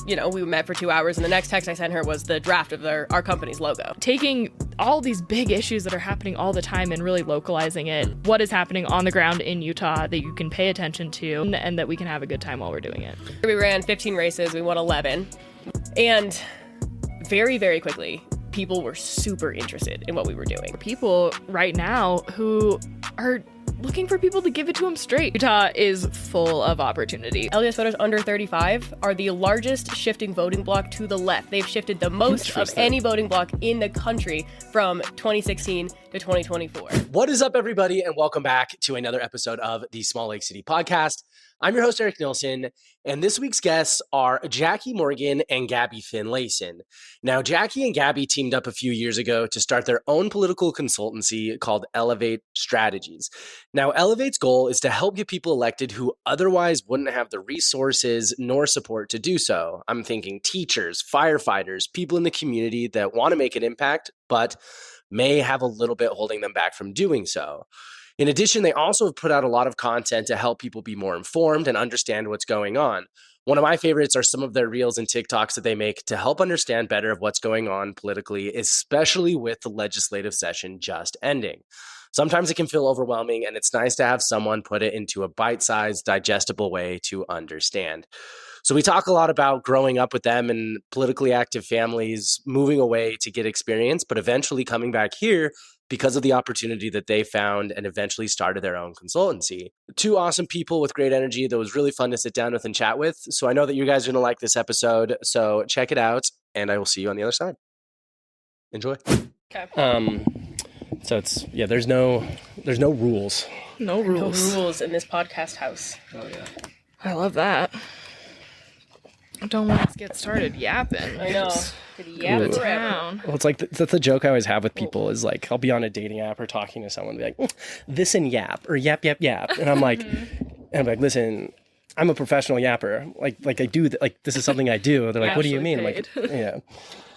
we met for 2 hours, and the next text I sent her was the draft of our company's logo. Taking all these big issues that are happening all the time and really localizing it, what is happening on the ground in Utah that you can pay attention to and that we can have a good time while we're doing it. We ran 15 races, we won 11, and very, very quickly, people were super interested in what we were doing. People right now who are looking for people to give it to them straight. Utah is full of opportunity. LDS voters under 35 are the largest shifting voting bloc to the left. They've shifted the most of any voting bloc in the country from 2016 to 2024. What is up, everybody, and welcome back to another episode of the Small Lake City Podcast. I'm your host, Eric Nilsson, and this week's guests are Jackie Morgan and Gabi Finlayson. Now, Jackie and Gabi teamed up a few years ago to start their own political consultancy called Elevate Strategies. Now, Elevate's goal is to help get people elected who otherwise wouldn't have the resources nor support to do so. I'm thinking teachers, firefighters, people in the community that want to make an impact, but may have a little bit holding them back from doing so. In addition, they also have put out a lot of content to help people be more informed and understand what's going on. One of my favorites are some of their reels and TikToks that they make to help understand better of what's going on politically, especially with the legislative session just ending. Sometimes it can feel overwhelming, and it's nice to have someone put it into a bite-sized, digestible way to understand. So we talk a lot about growing up with them and politically active families, moving away to get experience, but eventually coming back here because of the opportunity that they found and eventually started their own consultancy. Two awesome people with great energy that was really fun to sit down with and chat with. So I know that you guys are going to like this episode. So check it out, and I will see you on the other side. Enjoy. Okay. So it's, there's no rules. No rules. No rules in this podcast house. Oh, yeah. I love that. Don't let us get started yapping. I know. Yap around. Well, it's like that's the joke I always have with people is like I'll be on a dating app or talking to someone and be like, this and yap or yap, and I'm like, listen, I'm a professional yapper. Like I do like this is something I do. They're like, what do you mean? I'm like, yeah.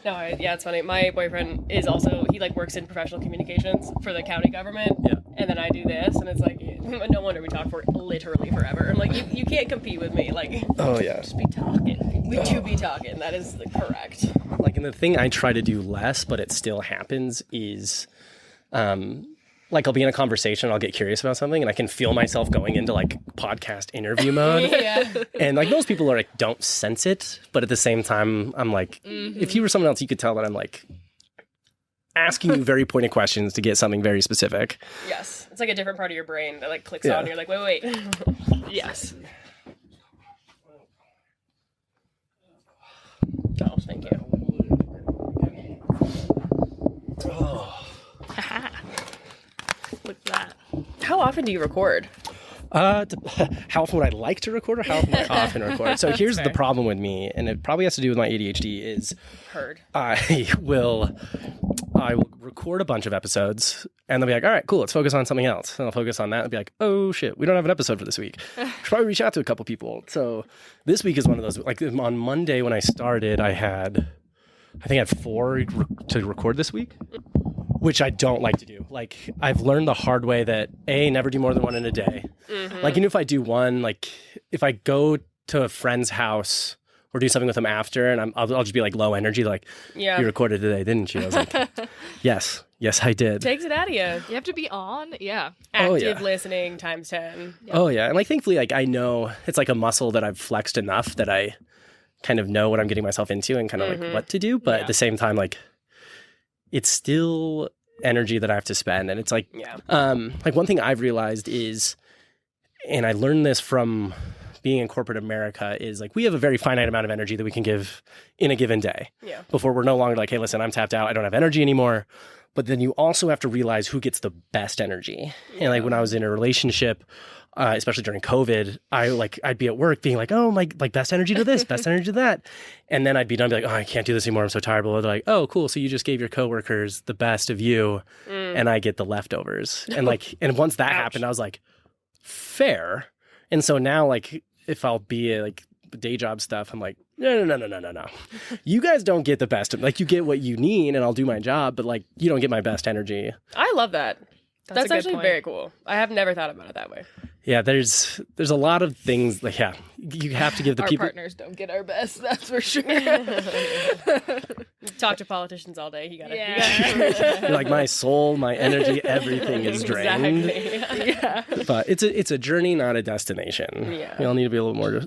No, it's funny. My boyfriend is also, he works in professional communications for the county government. Yeah. And then I do this, and it's like, no wonder we talk for literally forever. I'm like, you can't compete with me. Like, oh yeah, just be talking. We do be talking. That is correct. Like, and the thing I try to do less, but it still happens, is, like I'll be in a conversation, I'll get curious about something, and I can feel myself going into like podcast interview mode. Yeah. And like most people are like don't sense it, but at the same time, I'm like, if you were someone else, you could tell that I'm like asking you very pointed questions to get something very specific. Yes, it's like a different part of your brain that like clicks on. And you're like, wait. Yes. Oh, thank you. Oh. Look at that. How often do you record? How often would I like to record or how often would I often record? So here's the problem with me, and it probably has to do with my ADHD, is I will record a bunch of episodes and they'll be like, all right, cool, let's focus on something else. And I'll focus on that and be like, oh shit, we don't have an episode for this week. Should probably reach out to a couple people. So this week is one of those, like on Monday when I started, I think I had 4 to record this week, which I don't like to do. Like I've learned the hard way that never do more than one in a day. Mm-hmm. Like even if I do one, like if I go to a friend's house or do something with them after, and I'll just be like low energy, like, you recorded today, didn't you? I was like, yes, I did. Takes it out of you. You have to be on, yeah. Active listening times 10. Yeah. Oh yeah, and like thankfully, like I know it's like a muscle that I've flexed enough that I kind of know what I'm getting myself into and kind of like what to do, but at the same time, like it's still energy that I have to spend, and it's like, like one thing I've realized is, and I learned this from being in corporate America, is like we have a very finite amount of energy that we can give in a given day before we're no longer like, hey, listen, I'm tapped out, I don't have energy anymore. But then you also have to realize who gets the best energy. And like when I was in a relationship, especially during COVID, I'd be at work being like, oh, my like best energy to this, best energy to that. And then I'd be done, be like, oh, I can't do this anymore, I'm so tired. But they're like, oh, cool, so you just gave your coworkers the best of you and I get the leftovers. And like, and once that happened, I was like, fair. And so now like if I'll be like day job stuff, I'm like, no. You guys don't get the best. Like you get what you need and I'll do my job, but like you don't get my best energy. I love that. That's a good actually point. very cool. I have never thought about it that way. Yeah, there's a lot of things like, yeah, you have to give the Our people. partners don't get our best, that's for sure. Talk to politicians all day. You gotta. You're like, my soul, my energy, everything is drained. Exactly. Yeah. But it's a journey, not a destination. Yeah. We all need to be a little more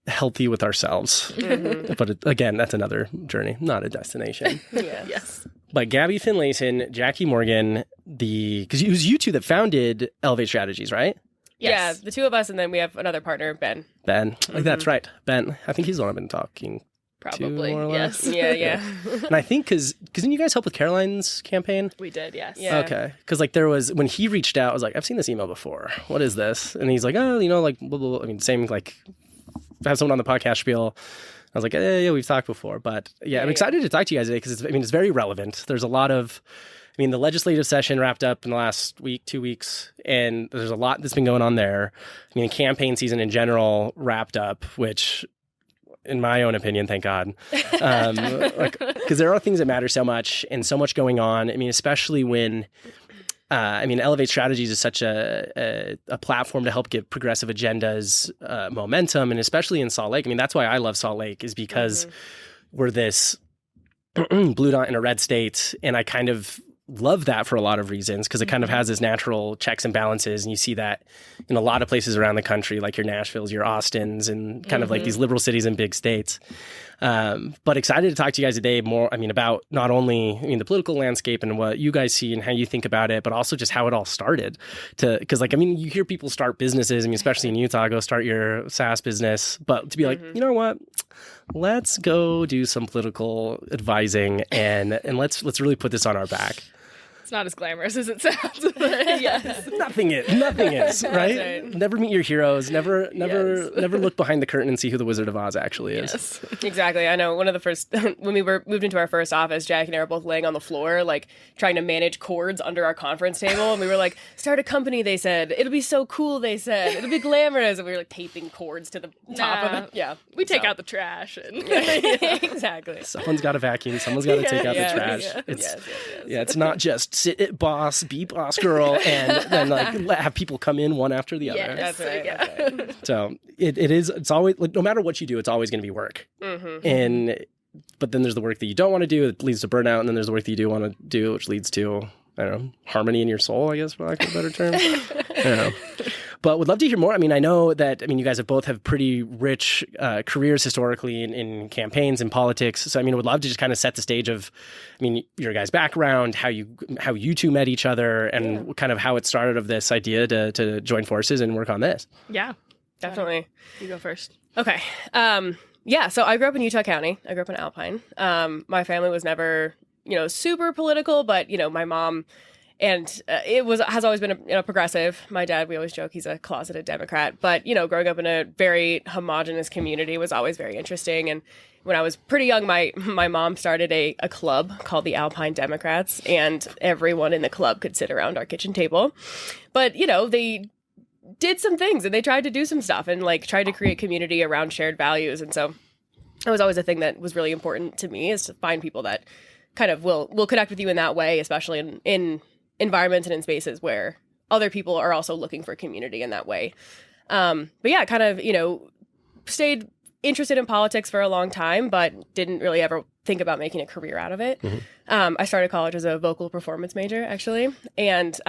healthy with ourselves. But again, that's another journey, not a destination. Yes. But Gabi Finlayson, Jackie Morgan, because it was you two that founded Elevate Strategies, right? Yeah, Yes. the two of us, and then we have another partner, Ben. Ben, like that's right. Ben, I think he's the one I've been talking Probably. to, more or less. Yes. Yeah. And I think because didn't you guys help with Caroline's campaign? We did, yes. Yeah. Okay. Because like there was, when he reached out, I was like, I've seen this email before. What is this? And he's like, oh, like, blah, blah, blah. I mean, same, like, have someone on the podcast spiel. I was like, yeah, we've talked before. But yeah, I'm excited to talk to you guys today because it's very relevant. There's a lot of, the legislative session wrapped up in the last week, 2 weeks, and there's a lot that's been going on there. The campaign season in general wrapped up, which, in my own opinion, thank God, because there are things that matter so much and so much going on. Especially when, Elevate Strategies is such a platform to help give progressive agendas momentum, and especially in Salt Lake. That's why I love Salt Lake, is because we're this blue dot in a red state, and I kind of love that for a lot of reasons, because it kind of has this natural checks and balances, and you see that in a lot of places around the country, like your Nashvilles, your Austins, and kind of like these liberal cities and big states. But excited to talk to you guys today more, about not only the political landscape and what you guys see and how you think about it, but also just how it all started. Because you hear people start businesses, especially in Utah, go start your SaaS business, but to be like, you know what? Let's go do some political advising and let's really put this on our back. It's not as glamorous as it sounds. But yes. Nothing is, right? right. Never meet your heroes. Never look behind the curtain and see who the Wizard of Oz actually is. Yes. Exactly. I know one of the first, when we were moved into our first office, Jack and I were both laying on the floor, like trying to manage cords under our conference table. And we were like, start a company, they said. It'll be so cool, they said. It'll be glamorous. And we were like taping cords to the top of it. Yeah. We take out the trash. And Exactly. Someone's got a vacuum. Someone's got to take out the trash. Yeah. It's Yes. it's not just sit it boss, be boss girl, and then have people come in one after the other. Yes. That's right. Yeah. That's right. So it's always, like, no matter what you do, it's always going to be work. But then there's the work that you don't want to do that leads to burnout, and then there's the work that you do want to do, which leads to, I don't know, harmony in your soul, I guess, for lack of a better term. I don't know. But would love to hear more. I know that, you guys both have pretty rich careers historically in campaigns and politics. So, would love to just kind of set the stage of, your guys' background, how you two met each other, and kind of how it started of this idea to join forces and work on this. Yeah. Definitely. You go first. Okay. So I grew up in Utah County. I grew up in Alpine. My family was never, super political, but, my mom and has always been a progressive. My dad, we always joke, he's a closeted Democrat. But, growing up in a very homogenous community was always very interesting. And when I was pretty young, my mom started a club called the Alpine Democrats, and everyone in the club could sit around our kitchen table. But, they did some things and they tried to do some stuff and tried to create community around shared values. And so that was always a thing that was really important to me, is to find people that kind of will connect with you in that way, especially in environments and in spaces where other people are also looking for community in that way. But yeah, kind of, stayed interested in politics for a long time, but didn't really ever think about making a career out of it. I started college as a vocal performance major, actually. And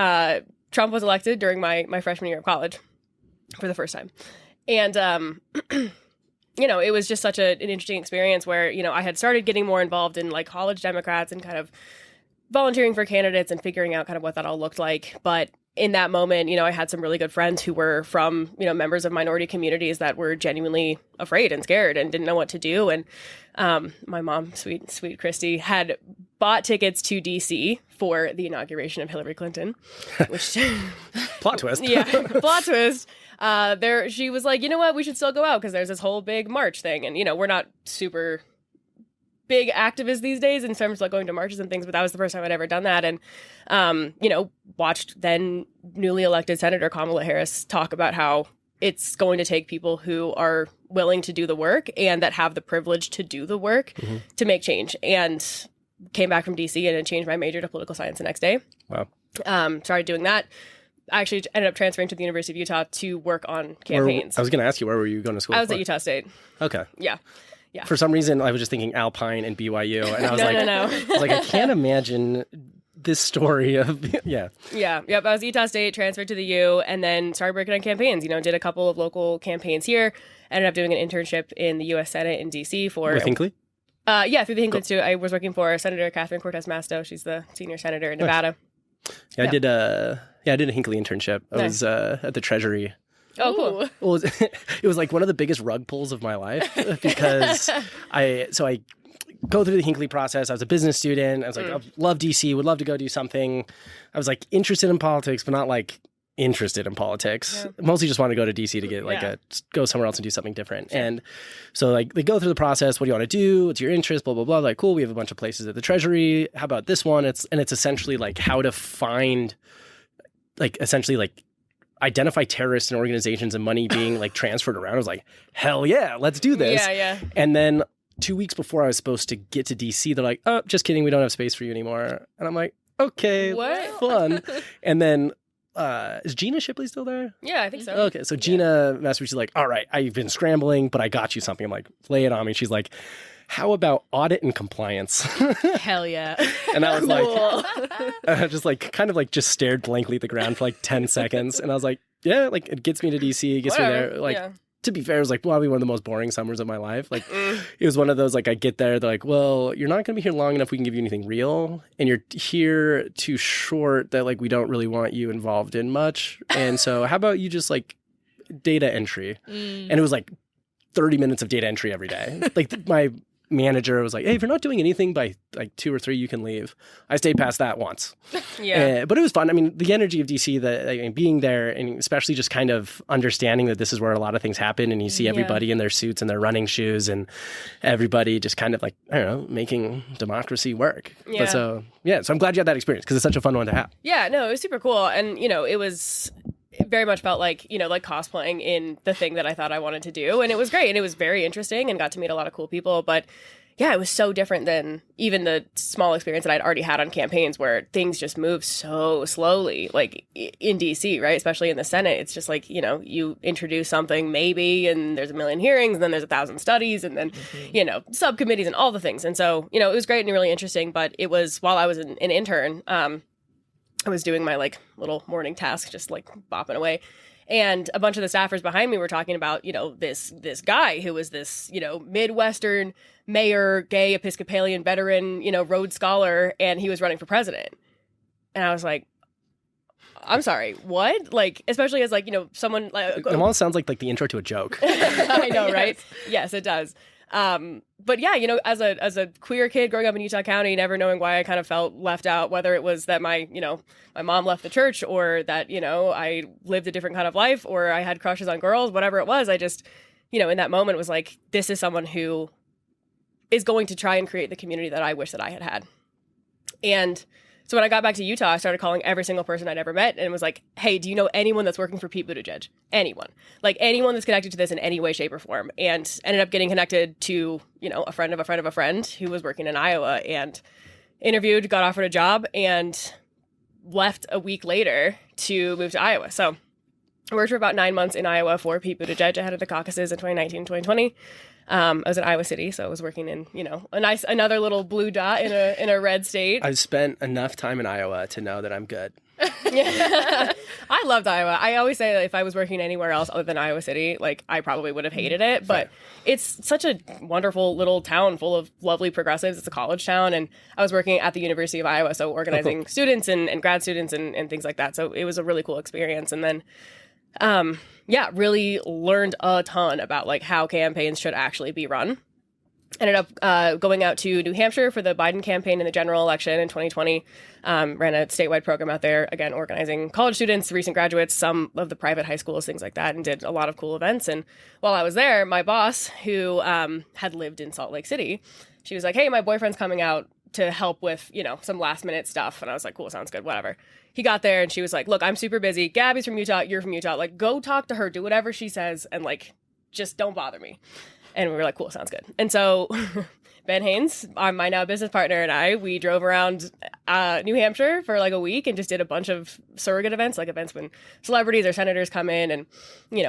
Trump was elected during my freshman year of college for the first time. And, it was just such an interesting experience where, I had started getting more involved in college Democrats and kind of volunteering for candidates and figuring out kind of what that all looked like. But in that moment, I had some really good friends who were from, members of minority communities that were genuinely afraid and scared and didn't know what to do. And my mom, sweet Christy, had bought tickets to DC for the inauguration of Hillary Clinton, which Plot twist. Yeah, plot twist. She was like, you know what, we should still go out because there's this whole big march thing. And, we're not super big activists these days in terms of going to marches and things, but that was the first time I'd ever done that. And, watched then newly elected Senator Kamala Harris talk about how it's going to take people who are willing to do the work and that have the privilege to do the work to make change. And came back from DC and changed my major to political science the next day. Wow. Started doing that. I actually ended up transferring to the University of Utah to work on campaigns. I was going to ask you, where were you going to school? I was at Utah State. Okay. Yeah. For some reason, I was just thinking Alpine and BYU, and I was No. I was like, I can't imagine this story of Yep. I was at Utah State, transferred to the U, and then started working on campaigns. Did a couple of local campaigns here. Ended up doing an internship in the U.S. Senate in D.C. with Hinckley. Through the Hinckley too. I was working for Senator Catherine Cortez Masto. She's the senior senator in Nevada. Yeah, I did a Hinckley internship. I was at the Treasury. Oh, cool. Well, it was like one of the biggest rug pulls of my life because I go through the Hinckley process. I was a business student. I was like, I love DC, would love to go do something. I was like interested in politics, but not like interested in politics. Yeah. Mostly just wanted to go to DC to get go somewhere else and do something different. Sure. And so like they go through the process. What do you want to do? What's your interest? Blah, blah, blah. Like, cool. We have a bunch of places at the Treasury. How about this one? It's essentially like how to find identify terrorists and organizations and money being like transferred around. I was like, hell yeah, let's do this. Yeah. And then 2 weeks before I was supposed to get to DC, they're like, oh, just kidding. We don't have space for you anymore. And I'm like, okay, what? Fun. And then is Gina Shipley still there? Yeah, I think so. Okay, so Gina messaged me, she's like, all right, I've been scrambling, but I got you something. I'm like, lay it on me. She's like, how about audit and compliance? Hell yeah. And I was like, just stared blankly at the ground for like 10 seconds. And I was like, yeah, like it gets me to DC, it gets me there. Like, to be fair, it was like probably one of the most boring summers of my life. Like it was one of those, like I get there, they're like, well, you're not going to be here long enough we can give you anything real. And you're here too short that like we don't really want you involved in much. And so how about you just like data entry? And it was like 30 minutes of data entry every day. Like my manager was like, hey, if you're not doing anything by like 2 or 3, you can leave. I stayed past that once. But it was fun. I mean, the energy of DC, being there, and especially just kind of understanding that this is where a lot of things happen, and you see everybody in their suits and their running shoes, and everybody just kind of like, I don't know, making democracy work. Yeah. So I'm glad you had that experience because it's such a fun one to have. Yeah, no, it was super cool. And, it very much felt like, like cosplaying in the thing that I thought I wanted to do. And it was great. And it was very interesting and got to meet a lot of cool people. But yeah, it was so different than even the small experience that I'd already had on campaigns where things just move so slowly, like in DC, right? Especially in the Senate. It's just like, you introduce something maybe and there's a million hearings and then there's 1,000 studies and then, subcommittees and all the things. And so, it was great and really interesting. But it was while I was an intern, I was doing my like little morning task, just like bopping away. And a bunch of the staffers behind me were talking about, this guy who was this, Midwestern mayor, gay Episcopalian veteran, Rhodes Scholar, and he was running for president. And I was like, I'm sorry, what? Like, especially as like, someone like it almost sounds like the intro to a joke. I know, right? Yes, it does. But yeah, as a queer kid growing up in Utah County, never knowing why I kind of felt left out, whether it was that my mom left the church or that, I lived a different kind of life or I had crushes on girls, whatever it was, I just, in that moment was like, this is someone who is going to try and create the community that I wish that I had had. And so when I got back to Utah, I started calling every single person I'd ever met and was like, hey, do you know anyone that's working for Pete Buttigieg? Anyone. Like anyone that's connected to this in any way, shape, or form. And ended up getting connected to, a friend of a friend of a friend who was working in Iowa and interviewed, got offered a job, and left a week later to move to Iowa. So I worked for about 9 months in Iowa for Pete Buttigieg ahead of the caucuses in 2019, 2020. I was in Iowa City, so I was working in, another little blue dot in a red state. I've spent enough time in Iowa to know that I'm good. Yeah. I loved Iowa. I always say that if I was working anywhere else other than Iowa City, like I probably would have hated it, but it's such a wonderful little town full of lovely progressives. It's a college town, and I was working at the University of Iowa, so organizing students and grad students and things like that. So it was a really cool experience. And then really learned a ton about like how campaigns should actually be run. Ended up going out to New Hampshire for the Biden campaign in the general election in 2020. Ran a statewide program out there, again, organizing college students, recent graduates, some of the private high schools, things like that, and did a lot of cool events. And while I was there, my boss, who had lived in Salt Lake City, she was like, hey, my boyfriend's coming out to help with, some last minute stuff. And I was like, cool, sounds good, whatever. He got there and she was like, look, I'm super busy. Gabby's from Utah. You're from Utah. Like, go talk to her, do whatever she says. And like, just don't bother me. And we were like, cool, sounds good. And so Ben Haynes, my now business partner, and we drove around New Hampshire for like a week and just did a bunch of surrogate events, like events when celebrities or senators come in and,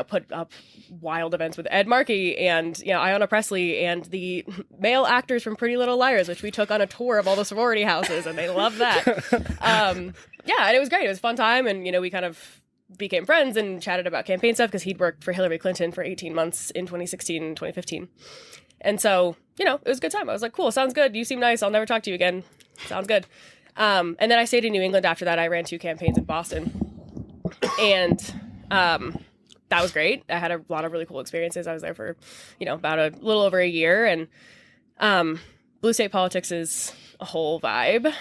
put up wild events with Ed Markey and, Ayanna Pressley and the male actors from Pretty Little Liars, which we took on a tour of all the sorority houses, and they loved that. And it was great. It was a fun time. And, we kind of became friends and chatted about campaign stuff because he'd worked for Hillary Clinton for 18 months in 2016 and 2015. And so, it was a good time. I was like, cool, sounds good. You seem nice. I'll never talk to you again. Sounds good. And then I stayed in New England after that. I ran 2 campaigns in Boston. And that was great. I had a lot of really cool experiences. I was there for, about a little over a year. And blue state politics is a whole vibe.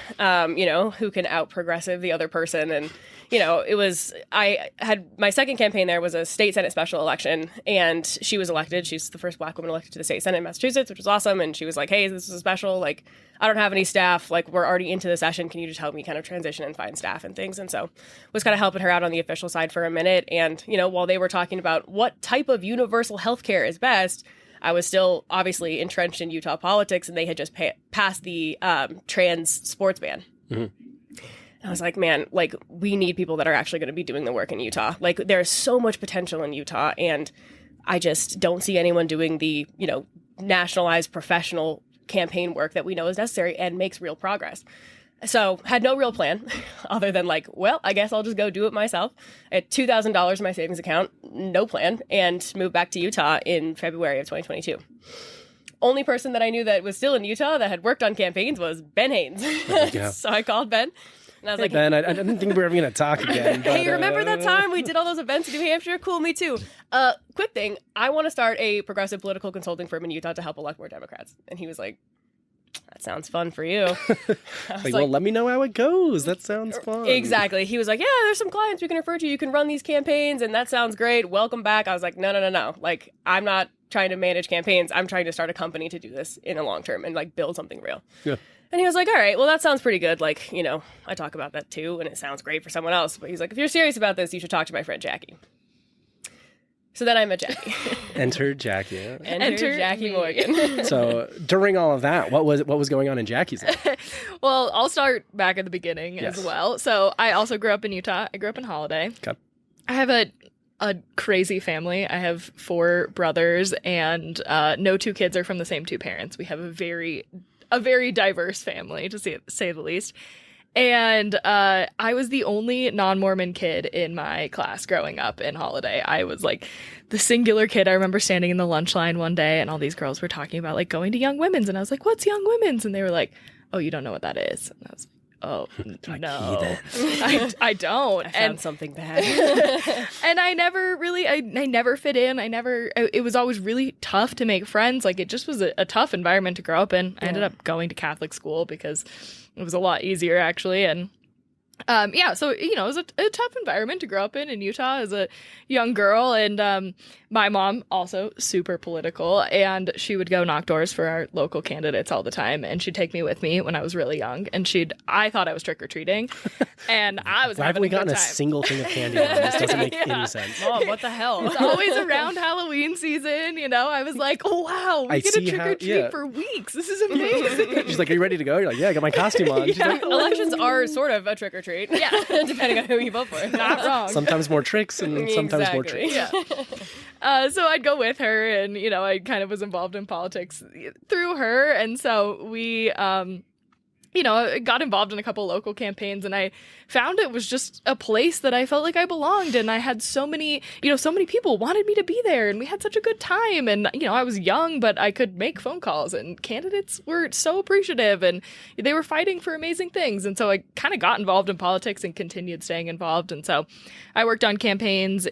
Who can out progressive the other person. And, I had my second campaign there was a state Senate special election, and she was elected. She's the first Black woman elected to the state Senate in Massachusetts, which was awesome. And she was like, hey, this is a special. Like, I don't have any staff. Like, we're already into the session. Can you just help me kind of transition and find staff and things? And so was kind of helping her out on the official side for a minute. And, while they were talking about what type of universal health care is best, I was still obviously entrenched in Utah politics, and they had just passed the trans sports ban. Mm-hmm. I was like, man, like, we need people that are actually going to be doing the work in Utah. Like, there's so much potential in Utah, and I just don't see anyone doing the, nationalized professional campaign work that we know is necessary and makes real progress. So had no real plan other than like, well, I guess I'll just go do it myself. I had $2,000 in my savings account, no plan, and moved back to Utah in February of 2022. Only person that I knew that was still in Utah that had worked on campaigns was Ben Haynes. So I called Ben. And I was like, Ben, I didn't think we were ever going to talk again. But, hey, remember that time we did all those events in New Hampshire? Cool, me too. Quick thing, I want to start a progressive political consulting firm in Utah to help elect more Democrats. And he was like, that sounds fun for you. Well, let me know how it goes. That sounds fun. Exactly. He was like, yeah, there's some clients we can refer to. You can run these campaigns, and that sounds great. Welcome back. I was like, no. Like, I'm not trying to manage campaigns. I'm trying to start a company to do this in the long term and like build something real. Yeah. And he was like, all right, well, that sounds pretty good. Like, I talk about that too, and it sounds great for someone else. But he's like, if you're serious about this, you should talk to my friend Jackie. So then I met Jackie. Enter Jackie. Enter Jackie Morgan. So during all of that, what was going on in Jackie's life? Well, I'll start back at the beginning as well. So I also grew up in Utah. I grew up in Holiday. Okay. I have a crazy family. I have 4 brothers, and no 2 kids are from the same 2 parents. We have a very diverse family, to say the least. And I was the only non-Mormon kid in my class growing up in Holiday. I was like the singular kid. I remember standing in the lunch line one day, and all these girls were talking about like going to Young Women's, and I was like, what's Young Women's? And they were like, oh, you don't know what that is? And I was like, oh, no, I don't. I found something bad. And I never fit in. It was always really tough to make friends. Like, it just was a tough environment to grow up in. I ended up going to Catholic school because it was a lot easier, actually. And so, it was a tough environment to grow up in Utah as a young girl. And my mom, also super political, and she would go knock doors for our local candidates all the time. And she'd take me with me when I was really young. And I thought I was trick-or-treating. And I was Why haven't we gotten a single thing of candy on? This doesn't make any sense. Mom, what the hell? It's always around Halloween season, I was like, oh, wow, we get to trick-or-treat for weeks. This is amazing. She's like, are you ready to go? You're like, yeah, I got my costume on. She's like, elections are sort of a trick-or-treat. Yeah. Depending on who you vote for. Not wrong. Sometimes more tricks and sometimes more treats. Yeah. So I'd go with her, and, I kind of was involved in politics through her. And so we, got involved in a couple local campaigns, and I found it was just a place that I felt like I belonged. And I had so many people wanted me to be there, and we had such a good time. And, I was young, but I could make phone calls, and candidates were so appreciative, and they were fighting for amazing things. And so I kind of got involved in politics and continued staying involved. And so I worked on campaigns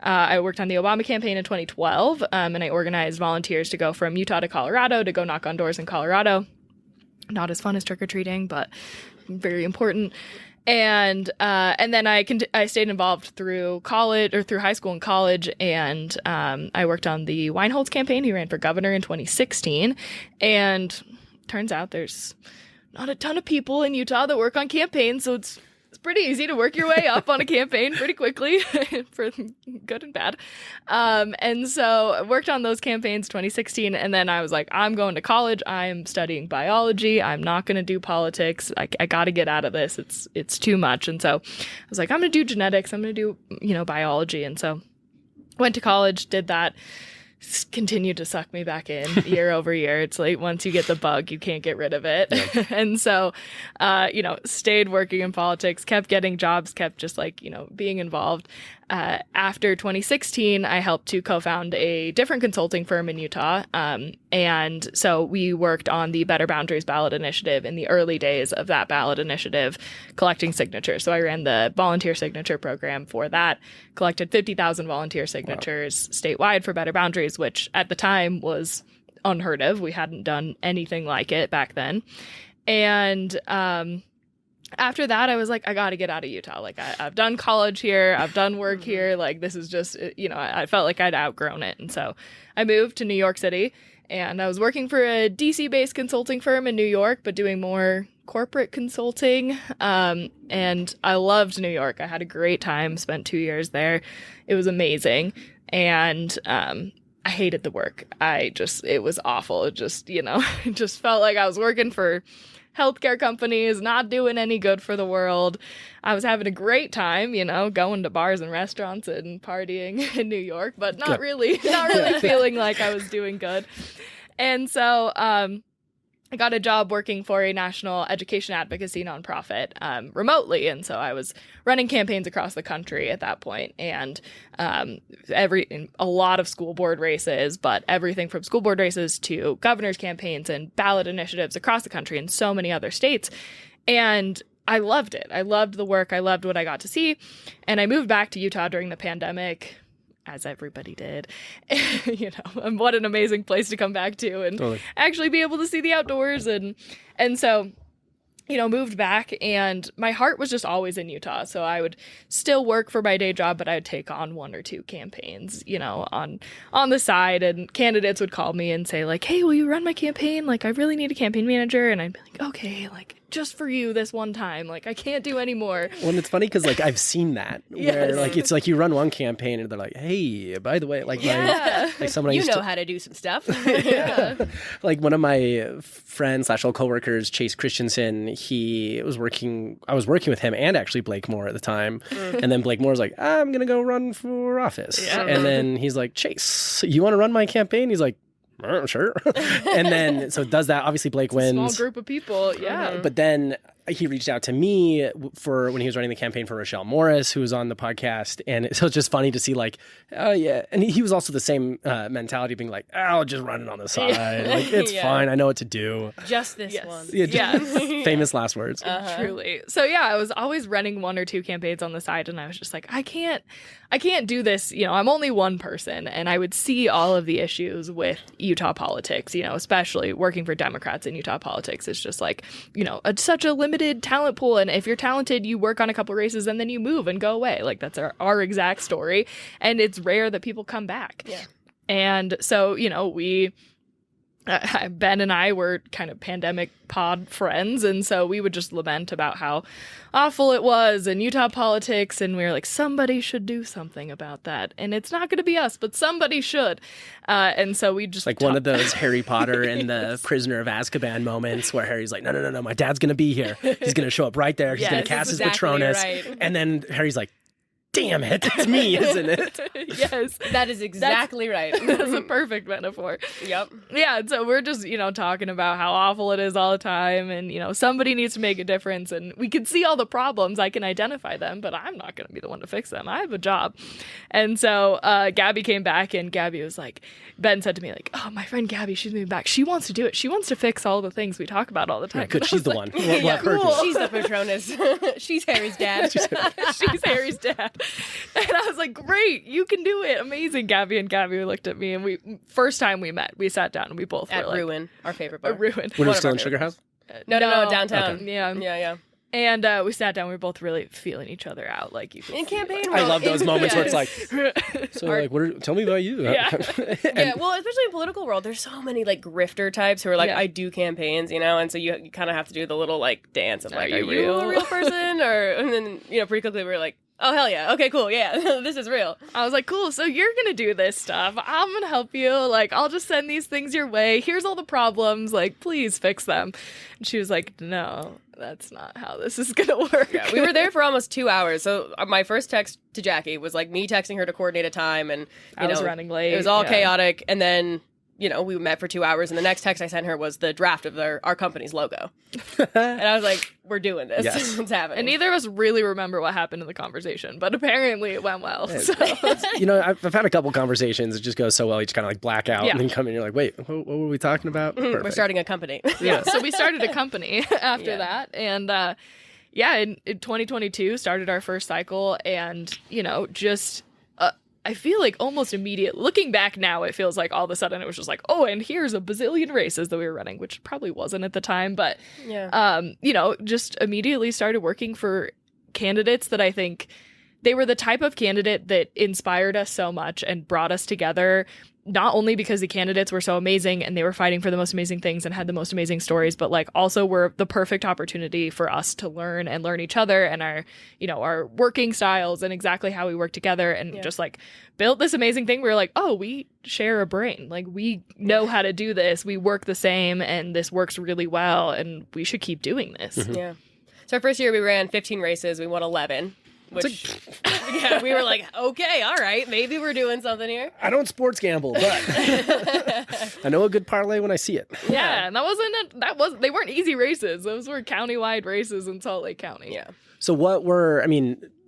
I worked on the Obama campaign in 2012, and I organized volunteers to go from Utah to Colorado to go knock on doors in Colorado. Not as fun as trick-or-treating, but very important. And then I stayed involved through college, or through high school and college, and I worked on the Weinholz campaign. He ran for governor in 2016, and turns out there's not a ton of people in Utah that work on campaigns, so it's pretty easy to work your way up on a campaign pretty quickly for good and bad. And so I worked on those campaigns 2016. And then I was like, I'm going to college. I'm studying biology. I'm not going to do politics. I got to get out of this. It's too much. And so I was like, I'm going to do genetics. I'm going to do, biology. And so went to college, did that. Continued to suck me back in year over year. It's like once you get the bug, you can't get rid of it. Yeah. And so, stayed working in politics, kept getting jobs, kept just being involved. After 2016, I helped to co-found a different consulting firm in Utah. And so we worked on the Better Boundaries ballot initiative in the early days of that ballot initiative, collecting signatures. So I ran the volunteer signature program for that, collected 50,000 volunteer signatures statewide for Better Boundaries, which at the time was unheard of. We hadn't done anything like it back then. And after that, I was like, I got to get out of Utah. Like, I've done college here. I've done work here. Like, this is just, I felt like I'd outgrown it. And so I moved to New York City, and I was working for a DC-based consulting firm in New York, but doing more corporate consulting. And I loved New York. I had a great time, spent 2 years there. It was amazing. And I hated the work. It was awful. It just, it just felt like I was working for healthcare companies, not doing any good for the world. I was having a great time, going to bars and restaurants and partying in New York, but not really feeling like I was doing good. And so I got a job working for a national education advocacy nonprofit remotely. And so I was running campaigns across the country at that point, and a lot of school board races, but everything from school board races to governor's campaigns and ballot initiatives across the country in so many other states. And I loved it. I loved the work. I loved what I got to see. And I moved back to Utah during the pandemic, as everybody did. And what an amazing place to come back to and actually be able to see the outdoors. And so, moved back, and my heart was just always in Utah. So I would still work for my day job, but I would take on 1 or 2 campaigns, on the side, and candidates would call me and say like, hey, will you run my campaign? Like, I really need a campaign manager. And I'd be like, okay, like, just for you this one time. Like, I can't do any more. Well, and it's funny because like I've seen that where like it's like you run one campaign and they're like, hey, by the way, like someone how to do some stuff. Yeah. Like one of my friends / old coworkers, Chase Christensen, I was working with him and actually Blake Moore at the time. And then Blake Moore was like, I'm gonna go run for office. Yeah. And then he's like, Chase, you want to run my campaign? He's like, sure. And then so does that. Obviously Blake wins. Small group of people. Yeah. But then he reached out to me for when he was running the campaign for Rochelle Morris, who was on the podcast. And so it's just funny to see like, oh yeah. And he was also the same mentality, being like, I'll just run it on the side. Like, it's fine. I know what to do. Just this one. Yeah. Famous last words. Truly. So yeah, I was always running 1 or 2 campaigns on the side, and I was just like, I can't do this. I'm only one person, and I would see all of the issues with Utah politics, especially working for Democrats in Utah politics. It's just like, such a limited talent pool. And if you're talented, you work on a couple races and then you move and go away. Like, that's our exact story. And it's rare that people come back. Yeah. And so, Ben and I were kind of pandemic pod friends, and so we would just lament about how awful it was in Utah politics, and we were like, somebody should do something about that, and it's not going to be us, but somebody should. And so we just one of those Harry Potter and the Prisoner of Azkaban moments where Harry's like, no, my dad's going to be here. He's going to show up right there. He's going to cast his Patronus, and then Harry's like, damn it, it's me, isn't it? Yes. That is exactly right. That's a perfect metaphor. Yep. Yeah, so we're just, talking about how awful it is all the time, and, somebody needs to make a difference, and we can see all the problems, I can identify them, but I'm not going to be the one to fix them. I have a job. And so Gabi came back, and Gabi was like, Ben said to me, like, oh, my friend Gabi, she's moving back. She wants to do it. She wants to fix all the things we talk about all the time. Yeah, good. She's the one. Yeah, cool. She's the Patronus. She's Harry's dad. She's Harry's dad. And I was like, great, you can do it. Amazing. Gabi and Gabi looked at me, and first time we met, we sat down and we both at were like, Ruin, our favorite bar. Ruin. When it was still in Sugar House? No, downtown. Okay. Yeah. And we sat down. We were both really feeling each other out. Like you could in campaign. I love those moments where it's like, like, so like, tell me about you. Yeah. Yeah, well, especially in political world, there's so many like grifter types who are like, Yeah. I do campaigns, and so you kind of have to do the little like dance of like, Are are you you a real? real person? And then pretty quickly we were like, oh hell yeah, okay, cool, yeah, this is real. I was like, cool, so you're gonna do this stuff. I'm gonna help you. Like, I'll just send these things your way. Here's all the problems. Like, please fix them. And she was like, no, that's not how this is gonna work. Yeah, we were there for almost 2 hours. So my first text to Jackie was like me texting her to coordinate a time, and I was running late. It was all yeah. chaotic, and then we met for 2 hours, and the next text I sent her was the draft of our company's logo. And I was like, we're doing this. Yes. It's happening. And neither of us really remember what happened in the conversation, but apparently it went well. So. I've had a couple conversations. It just goes so well. You just kind of like black out Yeah. and then come in. You're like, wait, what were we talking about? We're Perfect. starting a company. Yeah, so we started a company after Yeah. that, and in 2022 started our first cycle, and just I feel like almost immediate looking back now, it feels like all of a sudden it was just like, oh, and here's a bazillion races that we were running, which probably wasn't at the time, but Yeah. just immediately started working for candidates that I think they were the type of candidate that inspired us so much and brought us together, not only because the candidates were so amazing and they were fighting for the most amazing things and had the most amazing stories, but like also were the perfect opportunity for us to learn each other and our working styles and exactly how we work together, and just like built this amazing thing. We were like, oh, we share a brain. Like, we know how to do this. We work the same, and this works really well, and we should keep doing this. Mm-hmm. Yeah. So our first year we ran 15 races. We won 11. Which, yeah, we were like, okay, all right, maybe we're doing something here. I don't sports gamble, but I know a good parlay when I see it. Yeah, and they weren't easy races. Those were county-wide races in Salt Lake County. Yeah. So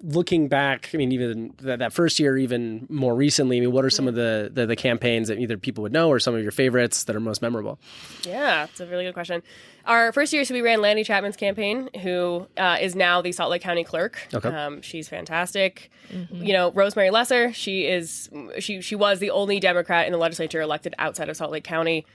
looking back, even that first year, even more recently, what are some of the campaigns that either people would know or some of your favorites that are most memorable? Yeah, it's a really good question. Our first year, so we ran Lanny Chapman's campaign, who is now the Salt Lake County clerk. Okay. She's fantastic. Mm-hmm. Rosemary Lesser, she was the only Democrat in the legislature elected outside of Salt Lake County.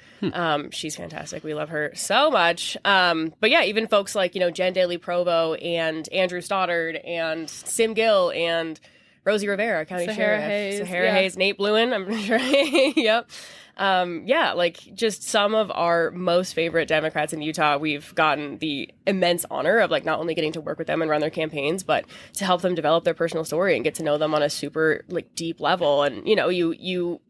She's fantastic. We love her so much. But yeah, even folks like, Jen Daly Provo and Andrew Stoddard and Sim Gill and Rosie Rivera, County Sahara Sheriff. Hayes, Hayes, Nate Bluen, I'm sure. Yep. Just some of our most favorite Democrats in Utah, we've gotten the immense honor of not only getting to work with them and run their campaigns, but to help them develop their personal story and get to know them on a super deep level. And, you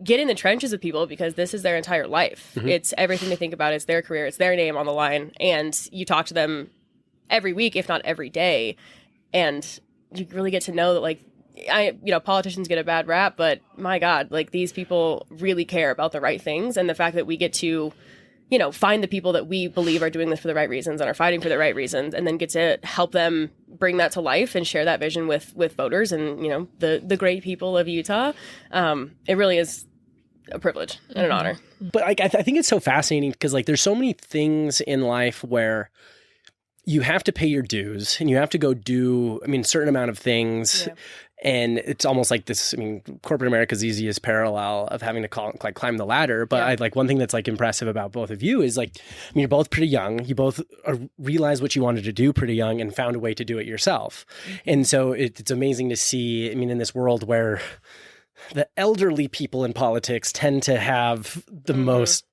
get in the trenches with people because this is their entire life. Mm-hmm. It's everything they think about. It's their career. It's their name on the line. And you talk to them every week, if not every day. And you really get to know that politicians get a bad rap, but my God, these people really care about the right things. And the fact that we get to, find the people that we believe are doing this for the right reasons and are fighting for the right reasons, and then get to help them bring that to life and share that vision with voters and, the great people of Utah. It really is a privilege and an honor. But I think it's so fascinating because there's so many things in life where you have to pay your dues and you have to go do, a certain amount of things. Yeah. And it's almost like this, corporate America's easiest parallel of having to climb the ladder. But one thing that's impressive about both of you is you're both pretty young. You both realized what you wanted to do pretty young and found a way to do it yourself. Mm-hmm. And so it's amazing to see, in this world where the elderly people in politics tend to have the most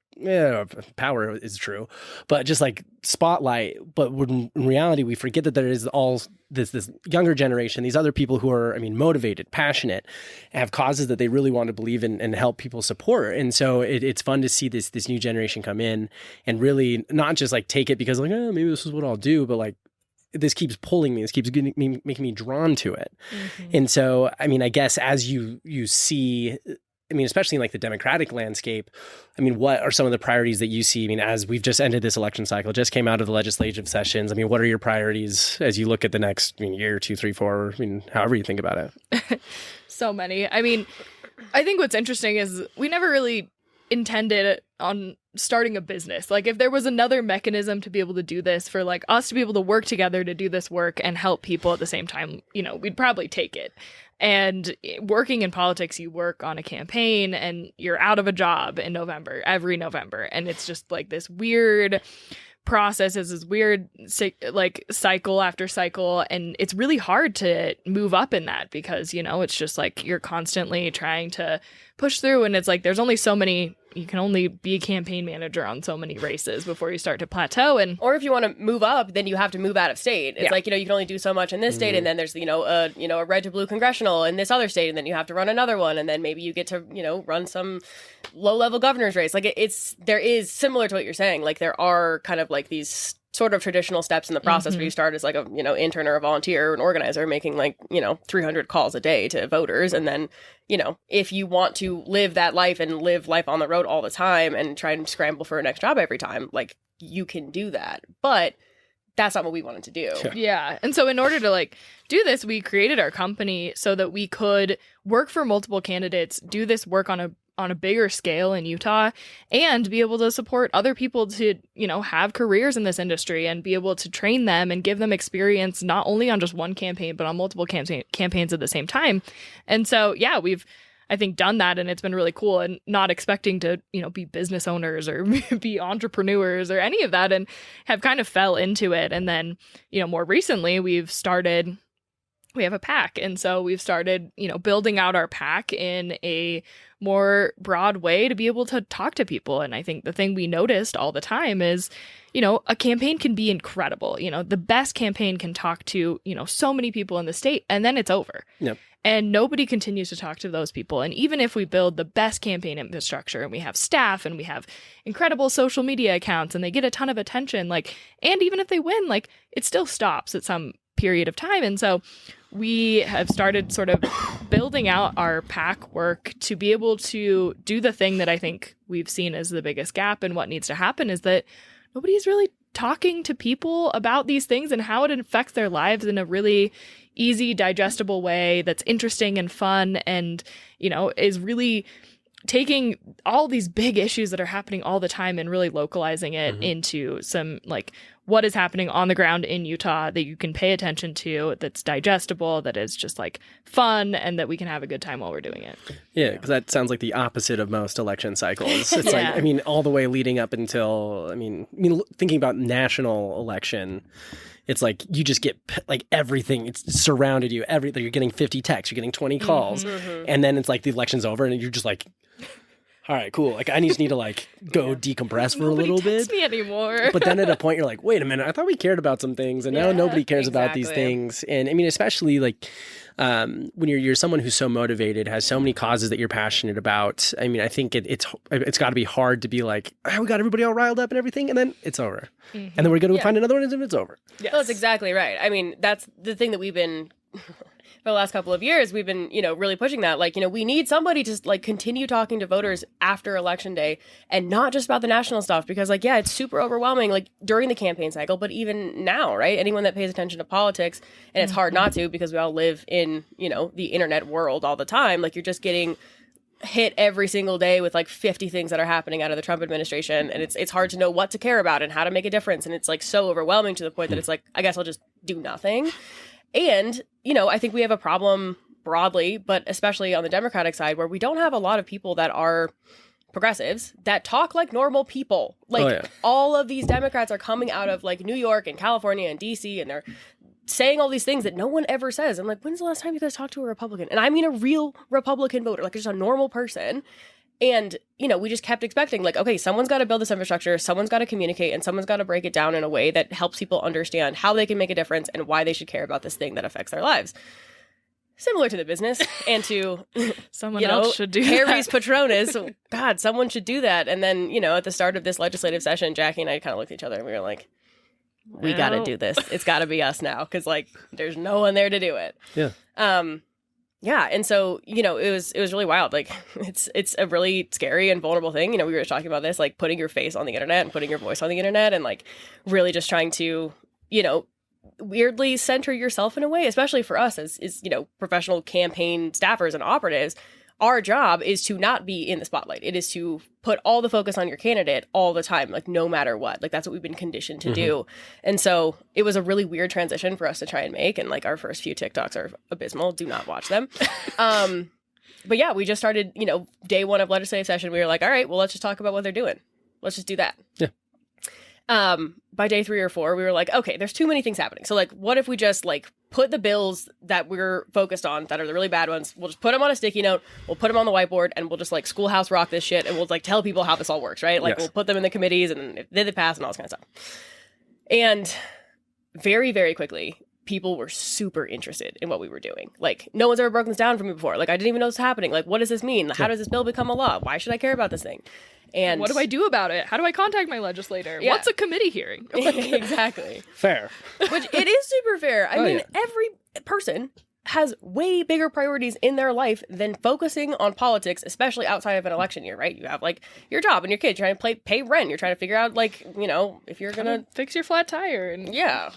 power is true, but just spotlight. But in reality, we forget that there is all this younger generation, these other people who are, motivated, passionate, have causes that they really want to believe in and help people support. And so it's fun to see this new generation come in and really not just take it because maybe this is what I'll do, but this keeps pulling me. This keeps making me drawn to it. Mm-hmm. And so, I guess as you see, especially in the Democratic landscape, what are some of the priorities that you see? As we've just ended this election cycle, just came out of the legislative sessions. What are your priorities as you look at the next year, 2, 3, 4, however you think about it? So many. I think what's interesting is we never really intended on starting a business. If there was another mechanism to be able to do this, for us to be able to work together to do this work and help people at the same time, we'd probably take it. And working in politics, you work on a campaign and you're out of a job in November, every November. And it's just this weird process is this weird like cycle after cycle, and it's really hard to move up in that because, you know, it's just like you're constantly trying to push through, and it's like there's only so many, you can only be a campaign manager on so many races before you start to plateau. And or if you want to move up, then you have to move out of state. It's like, you know, you can only do so much in this state, and then there's, a red to blue congressional in this other state, and then you have to run another one, and then maybe you get to, run some low level governor's race. Like there is similar to what you're saying. Like there are kind of like these sort of traditional steps in the process where you start as like a, intern or a volunteer or an organizer making like, 300 calls a day to voters. And then, if you want to live that life and live life on the road all the time and try and scramble for a next job every time, like you can do that. But that's not what we wanted to do. Yeah. And so in order to like do this, we created our company so that we could work for multiple candidates, do this work on a bigger scale in Utah, and be able to support other people to, have careers in this industry and be able to train them and give them experience not only on just one campaign, but on multiple campaigns at the same time. And so, yeah, we've, I think, done that, and it's been really cool, and not expecting to, be business owners or be entrepreneurs or any of that, and have kind of fell into it. And then, more recently we have a PAC. And so we've started, building out our PAC in a more broad way to be able to talk to people. And I think the thing we noticed all the time is, a campaign can be incredible. The best campaign can talk to, so many people in the state, and then it's over. Yep. And nobody continues to talk to those people. And even if we build the best campaign infrastructure and we have staff and we have incredible social media accounts and they get a ton of attention, and even if they win, it still stops at some period of time. And so we have started sort of building out our PAC work to be able to do the thing that I think we've seen as the biggest gap. And what needs to happen is that nobody's really talking to people about these things and how it affects their lives in a really easy, digestible way that's interesting and fun, and, is really taking all these big issues that are happening all the time and really localizing it into some what is happening on the ground in Utah that you can pay attention to, that's digestible, that is just fun, and that we can have a good time while we're doing it. Yeah, because that sounds like the opposite of most election cycles. It's all the way leading up until, thinking about national election, it's like you just get everything, it's surrounded you, everything. You're getting 50 texts, you're getting 20 calls, and then it's the election's over and you're just all right, cool. I just need to go decompress for a little bit. Nobody texts me anymore. But then at a point you're like, wait a minute, I thought we cared about some things, and now nobody cares about these things. And especially when you're someone who's so motivated, has so many causes that you're passionate about. I think it's got to be hard to be we got everybody all riled up and everything, and then it's over, and then we're going to find another one, and it's over. Yes. Well, that's exactly right. That's the thing that we've been. For the last couple of years, we've been, really pushing that. We need somebody to continue talking to voters after Election Day, and not just about the national stuff, because it's super overwhelming, during the campaign cycle, but even now, right? Anyone that pays attention to politics, and it's hard not to because we all live in, the internet world all the time. You're just getting hit every single day with 50 things that are happening out of the Trump administration, and it's hard to know what to care about and how to make a difference. And it's so overwhelming to the point that it's I guess I'll just do nothing. And, I think we have a problem broadly, but especially on the Democratic side, where we don't have a lot of people that are progressives that talk like normal people. All of these Democrats are coming out of New York and California and DC, and they're saying all these things that no one ever says. I'm when's the last time you guys talked to a Republican? And I mean a real Republican voter, just a normal person. And, we just kept expecting, okay, someone's got to build this infrastructure, someone's got to communicate, and someone's got to break it down in a way that helps people understand how they can make a difference and why they should care about this thing that affects their lives. Similar to the business and to someone else should do Harry's that. Patronus. God, someone should do that. And then, at the start of this legislative session, Jackie and I kind of looked at each other and we were we got to do this. It's got to be us now, because there's no one there to do it. Yeah. Yeah, and so, it was really wild. It's a really scary and vulnerable thing. We were talking about this, putting your face on the internet and putting your voice on the internet, and really just trying to, weirdly center yourself in a way, especially for us as professional campaign staffers and operatives. Our job is to not be in the spotlight. It is to put all the focus on your candidate all the time, no matter what. That's what we've been conditioned to do. And so it was a really weird transition for us to try and make. And our first few TikToks are abysmal. Do not watch them. But yeah, we just started, day one of legislative session. We were all right, well, let's just talk about what they're doing. Let's just do that. Yeah. by day 3 or 4, we were like, okay, there's too many things happening. So like, what if we just like put the bills that we're focused on, that are the really bad ones, we'll just put them on a sticky note, we'll put them on the whiteboard, and we'll just like schoolhouse rock this shit, and we'll like tell people how this all works, right? Like, we'll put them in the committees, and if they pass, and all this kind of stuff. And very, very quickly, people were super interested in what we were doing. Like, no one's ever broken this down for me before. Like, I didn't even know this was happening. Like, what does this mean? How does this bill become a law? Why should I care about this thing? And what do I do about it? How do I contact my legislator? Yeah. What's a committee hearing? Exactly. Fair. Which it is super fair. I mean, every person has way bigger priorities in their life than focusing on politics, especially outside of an election year, right? You have like your job and your kid, you're trying to pay rent, you're trying to figure out like, you know, if you're gonna fix your flat tire and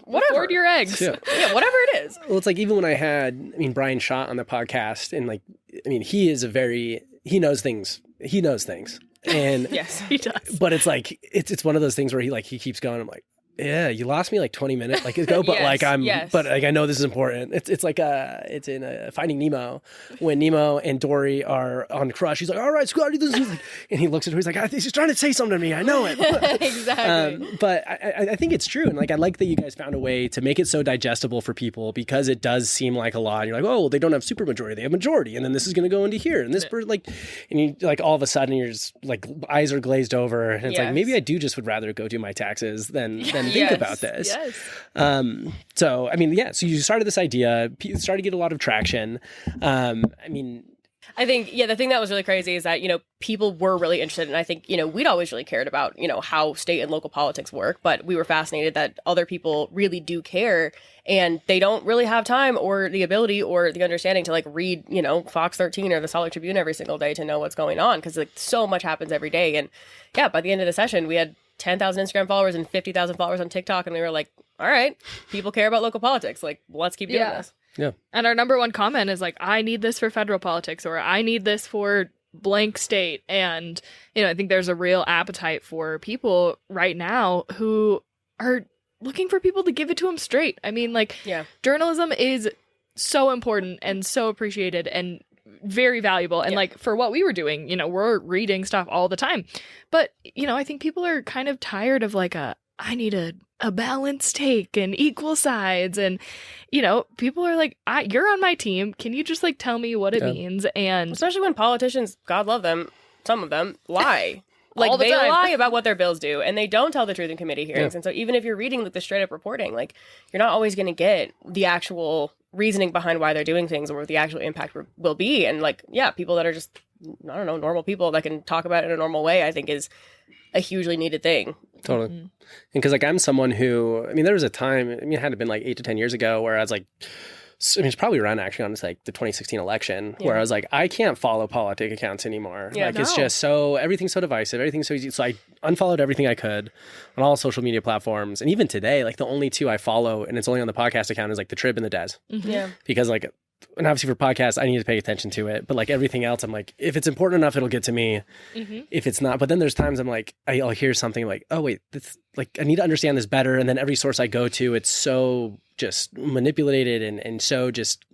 whatever. afford your eggs. Yeah. Whatever it is. Well, it's like even when I had, Brian Schott on the podcast, and like, he knows things. He knows things. And Yes, He does. but it's like, it's one of those things where he keeps going. I'm like, yeah, you lost me like 20 minutes ago, but but like, I know this is important. It's like, it's in Finding Nemo when Nemo and Dory are on Crush. He's like, all right, Scotty, this is like, and he looks at her, he's like, he's trying to say something to me. I know it. Exactly. But I think it's true. And like, I like that you guys found a way to make it so digestible for people, because it does seem like a lot. And you're like, oh, well, they don't have supermajority, they have majority. And then this is going to go into here. And this, and you like, all of a sudden you're just like, eyes are glazed over. And it's like, maybe I do just would rather go do my taxes than think about this. Yes. So, so you started this idea, started to get a lot of traction. I think, the thing that was really crazy is that, people were really interested. And I think, we'd always really cared about, how state and local politics work. But we were fascinated that other people really do care. And they don't really have time or the ability or the understanding to like read, Fox 13 or the Salt Lake Tribune every single day to know what's going on. Because like so much happens every day. And by the end of the session, we had 10,000 Instagram followers and 50,000 followers on TikTok. And we were like, all right, people care about local politics. Like, let's keep doing this. Yeah. And our number one comment is like, I need this for federal politics, or I need this for blank state. And, I think there's a real appetite for people right now who are looking for people to give it to them straight. Journalism is so important and so appreciated and very valuable. And like for what we were doing, we're reading stuff all the time. But, I think people are kind of tired of like I need a balanced take and equal sides. And, people are like, you're on my team. Can you just like tell me what it means? And especially when politicians, God love them, some of them lie. All the they time. lie about what their bills do, and they don't tell the truth in committee hearings. And so even if you're reading like the straight up reporting, like you're not always going to get the actual reasoning behind why they're doing things or what the actual impact will be. And like, people that are just, I don't know, normal people that can talk about it in a normal way, I think is a hugely needed thing. Totally. And because like I'm someone who, there was a time, it had to have been like 8 to 10 years ago where I was like, it's probably around actually on like the 2016 election where I was like, I can't follow politic accounts anymore. It's just everything's so divisive, everything's so easy. So I unfollowed everything I could on all social media platforms. And even today, like the only two I follow, and it's only on the podcast account, is like the Trib and the Des. Yeah. Because like, and obviously for podcasts, I need to pay attention to it. But like everything else, I'm like, if it's important enough, it'll get to me. If it's not, but then there's times I'm like, I'll hear something like, oh wait, this, like I need to understand this better. And then every source I go to, it's so just manipulated and so just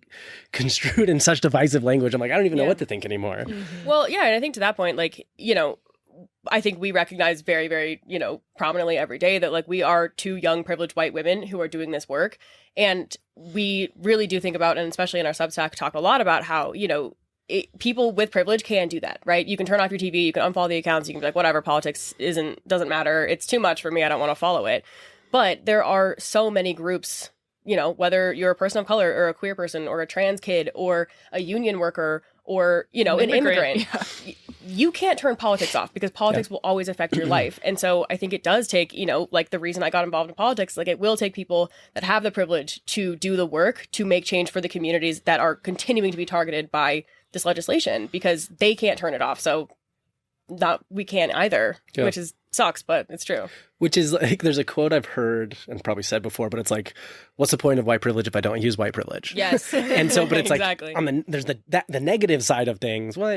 construed in such divisive language. I'm like, I don't even know what to think anymore. Well, and I think to that point, like, I think we recognize very, very, prominently every day that like we are two young privileged white women who are doing this work. And we really do think about, and especially in our Substack, talk a lot about how, people with privilege can do that, right? You can turn off your TV, you can unfollow the accounts, you can be like, whatever, politics doesn't matter. It's too much for me. I don't want to follow it. But there are so many groups, whether you're a person of color or a queer person or a trans kid or a union worker or, an immigrant. You can't turn politics off because politics will always affect your life. And so I think it does take, like the reason I got involved in politics, like it will take people that have the privilege to do the work to make change for the communities that are continuing to be targeted by this legislation because they can't turn it off. So we can't either, which sucks, but it's true. Which is like, there's a quote I've heard and probably said before, but it's like, what's the point of white privilege if I don't use white privilege? Yes. And so, but it's exactly. like, there's the negative side of things. Well,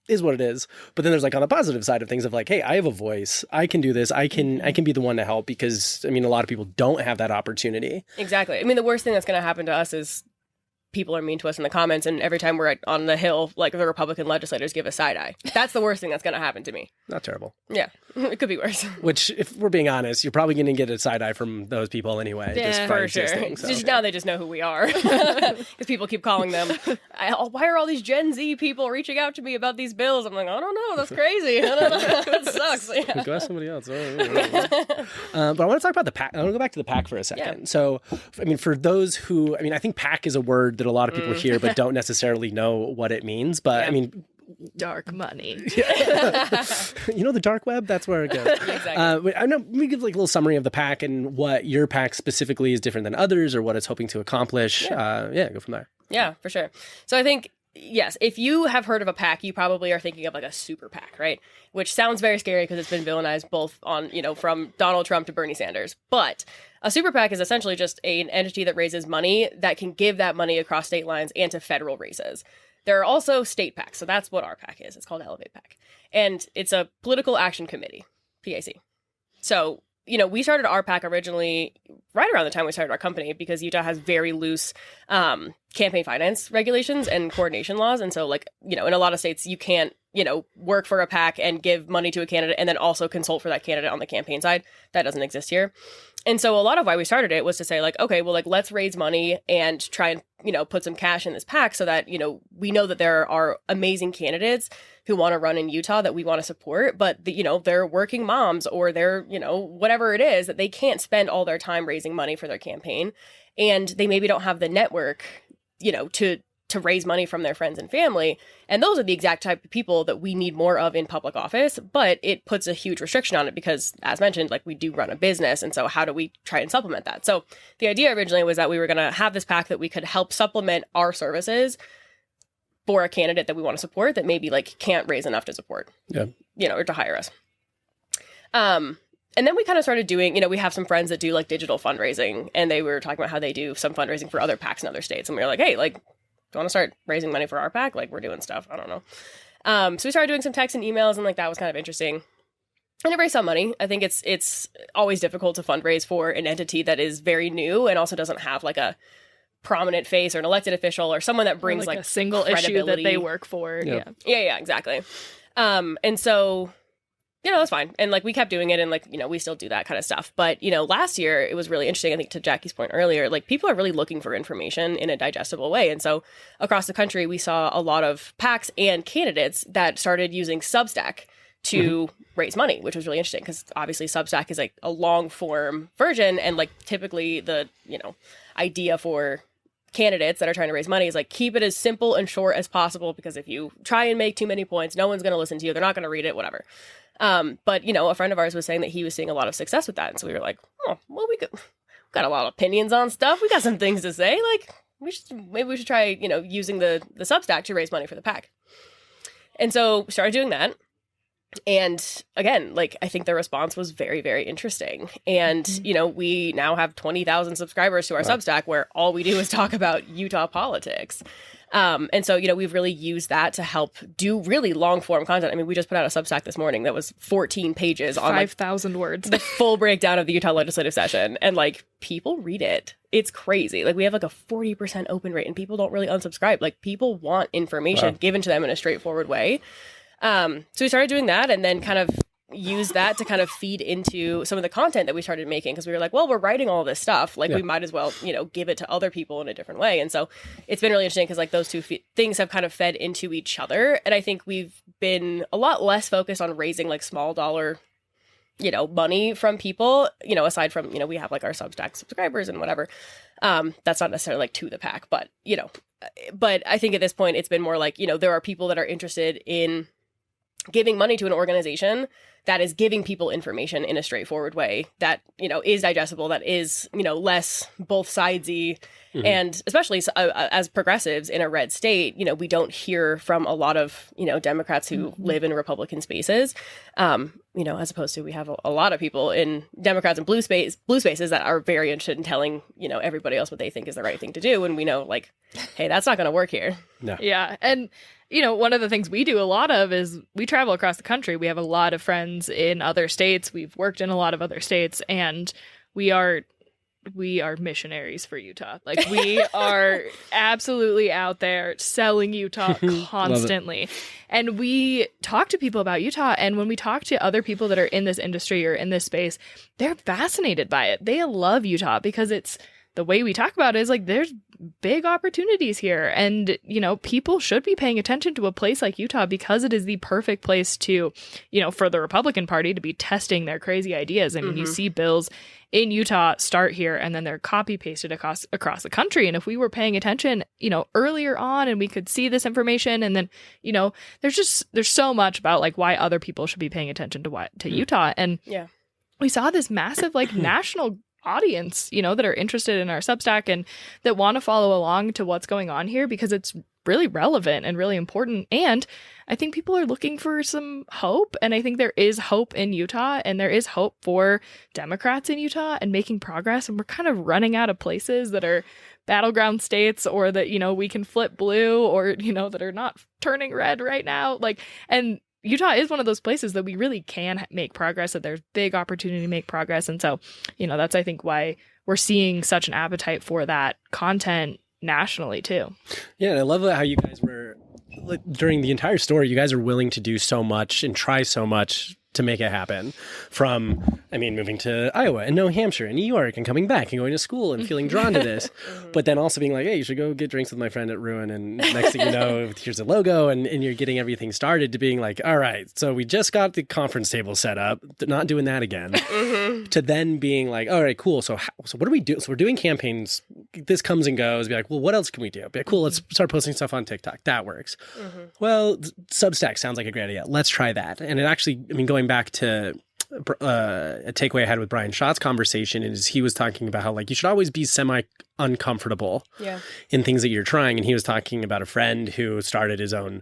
is what it is. But then there's like on the positive side of things of like, hey, I have a voice. I can do this. I can be the one to help because a lot of people don't have that opportunity. Exactly. The worst thing that's going to happen to us is people are mean to us in the comments, and every time we're on the Hill, like the Republican legislators give a side eye. That's the worst thing that's going to happen to me. Not terrible. Yeah, it could be worse. Which, if we're being honest, you're probably going to get a side eye from those people anyway. Yeah, just by for sure. existing, so. Just now they just know who we are because people keep calling them. Why are all these Gen Z people reaching out to me about these bills? I'm like, I don't know. That's crazy. I don't know. That sucks. Yeah. Go ask somebody else. But I want to talk about the PAC. I want to go back to the PAC for a second. Yeah. So, I mean, for those who, I mean, I think PAC is a word that a lot of people hear but don't necessarily know what it means. But I mean, Dark money. you know, the dark web, that's where it goes. Exactly. I know we give like a little summary of the PAC and what your PAC specifically is different than others or what it's hoping to accomplish. Go from there. Yeah, for sure. So I think, yes, if you have heard of a PAC, you probably are thinking of like a super PAC, right? Which sounds very scary because it's been villainized both on, from Donald Trump to Bernie Sanders. But a super PAC is essentially just an entity that raises money that can give that money across state lines and to federal races. There are also state PACs. So that's what our PAC is. It's called Elevate PAC. And it's a political action committee, PAC. So, we started our PAC originally right around the time we started our company because Utah has very loose campaign finance regulations and coordination laws. And so, in a lot of states, you can't, work for a PAC and give money to a candidate and then also consult for that candidate on the campaign side. That doesn't exist here. And so a lot of why we started it was to say okay, well, let's raise money and try and, put some cash in this PAC so that, we know that there are amazing candidates who want to run in Utah that we want to support, but they're working moms or they're, whatever it is that they can't spend all their time raising money for their campaign. And they maybe don't have the network, to raise money from their friends and family. And those are the exact type of people that we need more of in public office, but it puts a huge restriction on it because, as mentioned, we do run a business. And so how do we try and supplement that? So the idea originally was that we were going to have this PAC that we could help supplement our services for a candidate that we want to support that maybe can't raise enough to support, or to hire us. And then we kind of started doing, we have some friends that do digital fundraising, and they were talking about how they do some fundraising for other PACs in other states. And we were like, hey, do you want to start raising money for our PAC? We're doing stuff. I don't know. So we started doing some texts and emails, and that was kind of interesting. And it raised some money. I think it's always difficult to fundraise for an entity that is very new and also doesn't have a prominent face or an elected official or someone that brings a single issue that they work for. Yeah, exactly. And so that's fine. And we kept doing it and we still do that kind of stuff. But, last year it was really interesting. I think to Jackie's point earlier, people are really looking for information in a digestible way. And so across the country, we saw a lot of PACs and candidates that started using Substack to raise money, which was really interesting because obviously Substack is a long form version. And typically the, idea for candidates that are trying to raise money is keep it as simple and short as possible, because if you try and make too many points, no one's going to listen to you. They're not going to read it, whatever. But, a friend of ours was saying that he was seeing a lot of success with that. And so we were like, oh, well, we got a lot of opinions on stuff. We got some things to say. Maybe we should try, using the Substack to raise money for the PAC. And so we started doing that. And again, I think the response was very, very interesting. And, we now have 20,000 subscribers to our Substack where all we do is talk about Utah politics. And so, we've really used that to help do really long form content. I mean, we just put out a Substack this morning that was 14 pages on 5,000 words, the full breakdown of the Utah legislative session. And people read it. It's crazy. We have a 40% open rate and people don't really unsubscribe. People want information given to them in a straightforward way. So we started doing that and then kind of use that to kind of feed into some of the content that we started making, because we were like, well, we're writing all this stuff, we might as well give it to other people in a different way. And so it's been really interesting because those two things have kind of fed into each other. And I think we've been a lot less focused on raising small dollar money from people, aside from we have our Substack subscribers and whatever. That's not necessarily to the PAC, but but I think at this point it's been more there are people that are interested in giving money to an organization that is giving people information in a straightforward way that, is digestible, that is, less both sidesy. And especially as progressives in a red state, we don't hear from a lot of, Democrats who live in Republican spaces, as opposed to we have a lot of people in Democrats and blue spaces that are very interested in telling, everybody else what they think is the right thing to do. And we know hey, that's not going to work here. No. Yeah. And, one of the things we do a lot of is we travel across the country. We have a lot of friends in other states. We've worked in a lot of other states, and we are we are missionaries for Utah. Like, we are absolutely out there selling Utah constantly. And we talk to people about Utah, and when we talk to other people that are in this industry or in this space, they're fascinated by it. They love Utah because it's the way we talk about it is like there's big opportunities here. And, you know, people should be paying attention to a place like Utah because it is the perfect place to, you know, for the Republican Party to be testing their crazy ideas. I mean, you see bills in Utah start here and then they're copy pasted across the country. And if we were paying attention, you know, earlier on and we could see this information, and then, you know, there's so much about like why other people should be paying attention to Utah. And we saw this massive like national audience, you know, that are interested in our Substack and that want to follow along to what's going on here because it's really relevant and really important. And I think people are looking for some hope. And I think there is hope in Utah, and there is hope for Democrats in Utah and making progress. And we're kind of running out of places that are battleground states, or that, you know, we can flip blue, or, you know, that are not turning red right now. Like, and Utah is one of those places that we really can make progress, that there's big opportunity to make progress. And so, you know, that's, I think, why we're seeing such an appetite for that content nationally too. Yeah, and I love how you guys were, like, during the entire story, you guys are willing to do so much and try so much to make it happen. From, I mean, moving to Iowa and New Hampshire and New York and coming back and going to school and feeling drawn to this, but then also being like, hey, you should go get drinks with my friend at Ruin, and next thing you know, here's a logo, and you're getting everything started, to being like, all right, so we just got the conference table set up, not doing that again, to then being like, all right, cool, so what do we do? So we're doing campaigns, this comes and goes, be like, well, what else can we do? Be like, cool, let's start posting stuff on TikTok. That works. Well, Substack sounds like a great idea. Let's try that. And it actually, I mean, going back to a takeaway I had with Brian Schott's conversation is he was talking about how, like, you should always be semi uncomfortable in things that you're trying. And he was talking about a friend who started his own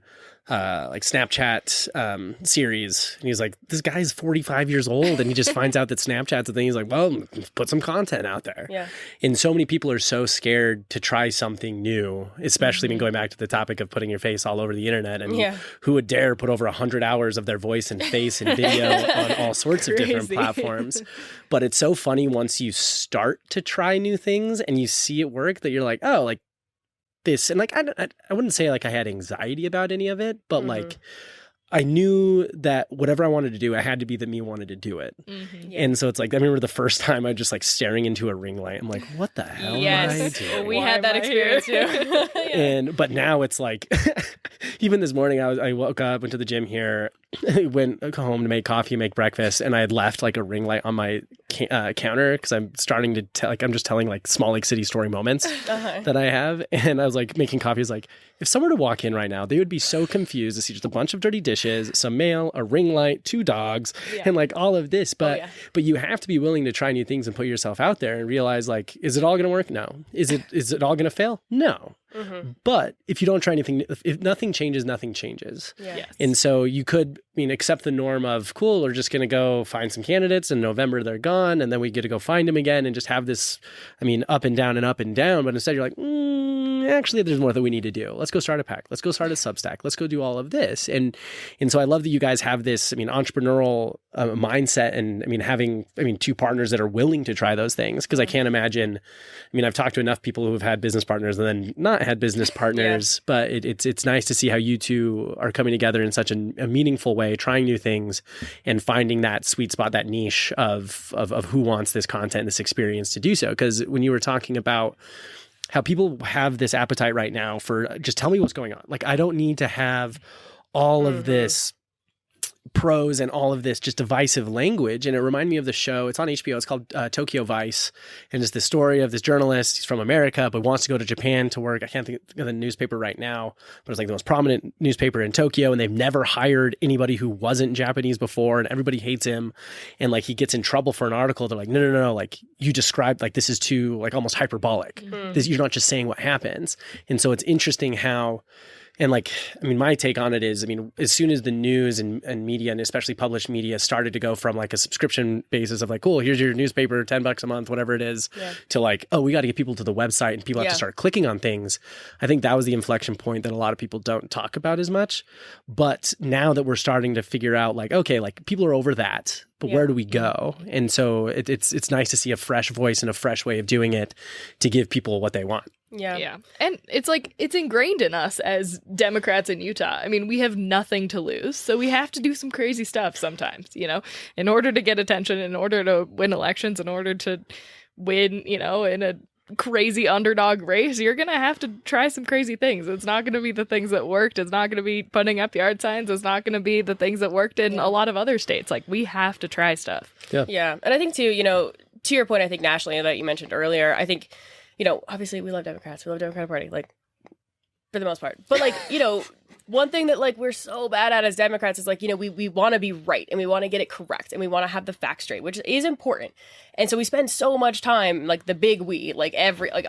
like Snapchat series. And he's like, this guy's 45 years old and he just finds out that Snapchat's a thing. He's like, well, put some content out there. Yeah. And so many people are so scared to try something new, especially going back to the topic of putting your face all over the internet. I mean, who would dare put over 100 hours of their voice and face and video on all sorts of different platforms? But it's so funny once you start to try new things and you see it work, that you're like, oh, like this. And like, I wouldn't say like I had anxiety about any of it, but like I knew that whatever I wanted to do, I had to be that me wanted to do it. And so it's like, I remember the first time I just like staring into a ring light. I'm like, what the hell am I doing? We had that experience too. But now it's like, even this morning I woke up, went to the gym here, went home to make coffee, make breakfast, and I had left like a ring light on my counter because I'm starting to tell, like, I'm just telling like small lake city story moments that I have. And I was like making coffee. I was like, if someone were to walk in right now, they would be so confused to see just a bunch of dirty dishes, some mail, a ring light, 2 dogs, and like all of this. But but you have to be willing to try new things and put yourself out there and realize, like, is it all going to work? No. Is it all going to fail? No. But if you don't try anything, if nothing changes, nothing changes. And so you could, I mean, accept the norm of, cool, we're just going to go find some candidates in November, they're gone, and then we get to go find them again and just have this, I mean, up and down and up and down. But instead you're like, actually, there's more that we need to do. Let's go start a PAC. Let's go start a Substack. Let's go do all of this. And so I love that you guys have this, I mean, entrepreneurial mindset, and I mean, having, I mean, 2 partners that are willing to try those things. Because I can't imagine, I mean, I've talked to enough people who have had business partners and then not had business partners, but it's nice to see how you two are coming together in such a meaningful way, trying new things and finding that sweet spot, that niche of who wants this content, this experience to do so. Because when you were talking about how people have this appetite right now for just tell me what's going on. Like, I don't need to have all of this prose and all of this just divisive language. And it reminded me of the show. It's on HBO. It's called Tokyo Vice. And it's the story of this journalist. He's from America, but wants to go to Japan to work. I can't think of the newspaper right now, but it's like the most prominent newspaper in Tokyo. And they've never hired anybody who wasn't Japanese before. And everybody hates him. And like, he gets in trouble for an article. They're like, no. Like, you described, like, this is too, like, almost hyperbolic. This, you're not just saying what happens. And so it's interesting how, And like, I mean, my take on it is, I mean, as soon as the news and media, and especially published media, started to go from like a subscription basis of like, cool, here's your newspaper, $10 a month, whatever it is, to like, oh, we got to get people to the website and people have to start clicking on things. I think that was the inflection point that a lot of people don't talk about as much. But now that we're starting to figure out like, okay, like people are over that, but where do we go? And so it's nice to see a fresh voice and a fresh way of doing it to give people what they want. Yeah. And it's like, it's ingrained in us as Democrats in Utah. I mean, we have nothing to lose. So we have to do some crazy stuff sometimes, you know, in order to get attention, in order to win elections, in order to win, you know, in a crazy underdog race, you're going to have to try some crazy things. It's not going to be the things that worked. It's not going to be putting up yard signs. It's not going to be the things that worked in a lot of other states. Like, we have to try stuff. Yeah. And I think too, you know, to your point, I think nationally that you mentioned earlier, I think, you know, obviously we love Democrats. We love Democratic Party, like, for the most part. But, like, you know, one thing that, like, we're so bad at as Democrats is, like, you know, we want to be right and we want to get it correct and we want to have the facts straight, which is important. And so we spend so much time, like, the big we, like,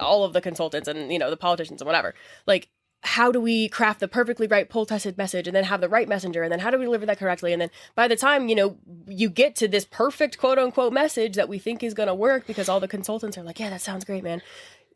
all of the consultants and, you know, the politicians and whatever, like, how do we craft the perfectly right poll-tested message and then have the right messenger? And then how do we deliver that correctly? And then by the time, you know, you get to this perfect quote-unquote message that we think is going to work because all the consultants are like, yeah, that sounds great, man.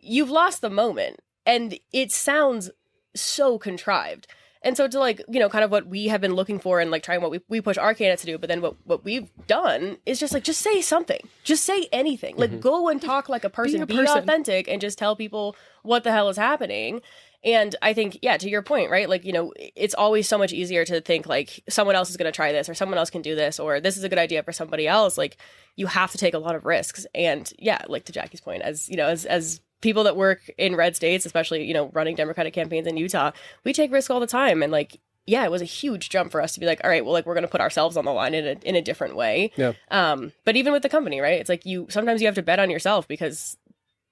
You've lost the moment. And it sounds so contrived. And so to, like, you know, kind of what we have been looking for and like trying what we push our candidates to do, but then what we've done is just like, just say something, just say anything, like go and talk like a person, be authentic and just tell people what the hell is happening. And I think, yeah, to your point, right? Like, you know, it's always so much easier to think like someone else is going to try this or someone else can do this or this is a good idea for somebody else. Like, you have to take a lot of risks. And yeah, like to Jackie's point, as you know, as people that work in red states, especially, you know, running Democratic campaigns in Utah, we take risks all the time. And like, yeah, it was a huge jump for us to be like, all right, well, like we're going to put ourselves on the line in a different way. Yeah. But even with the company, right? It's like sometimes you have to bet on yourself because,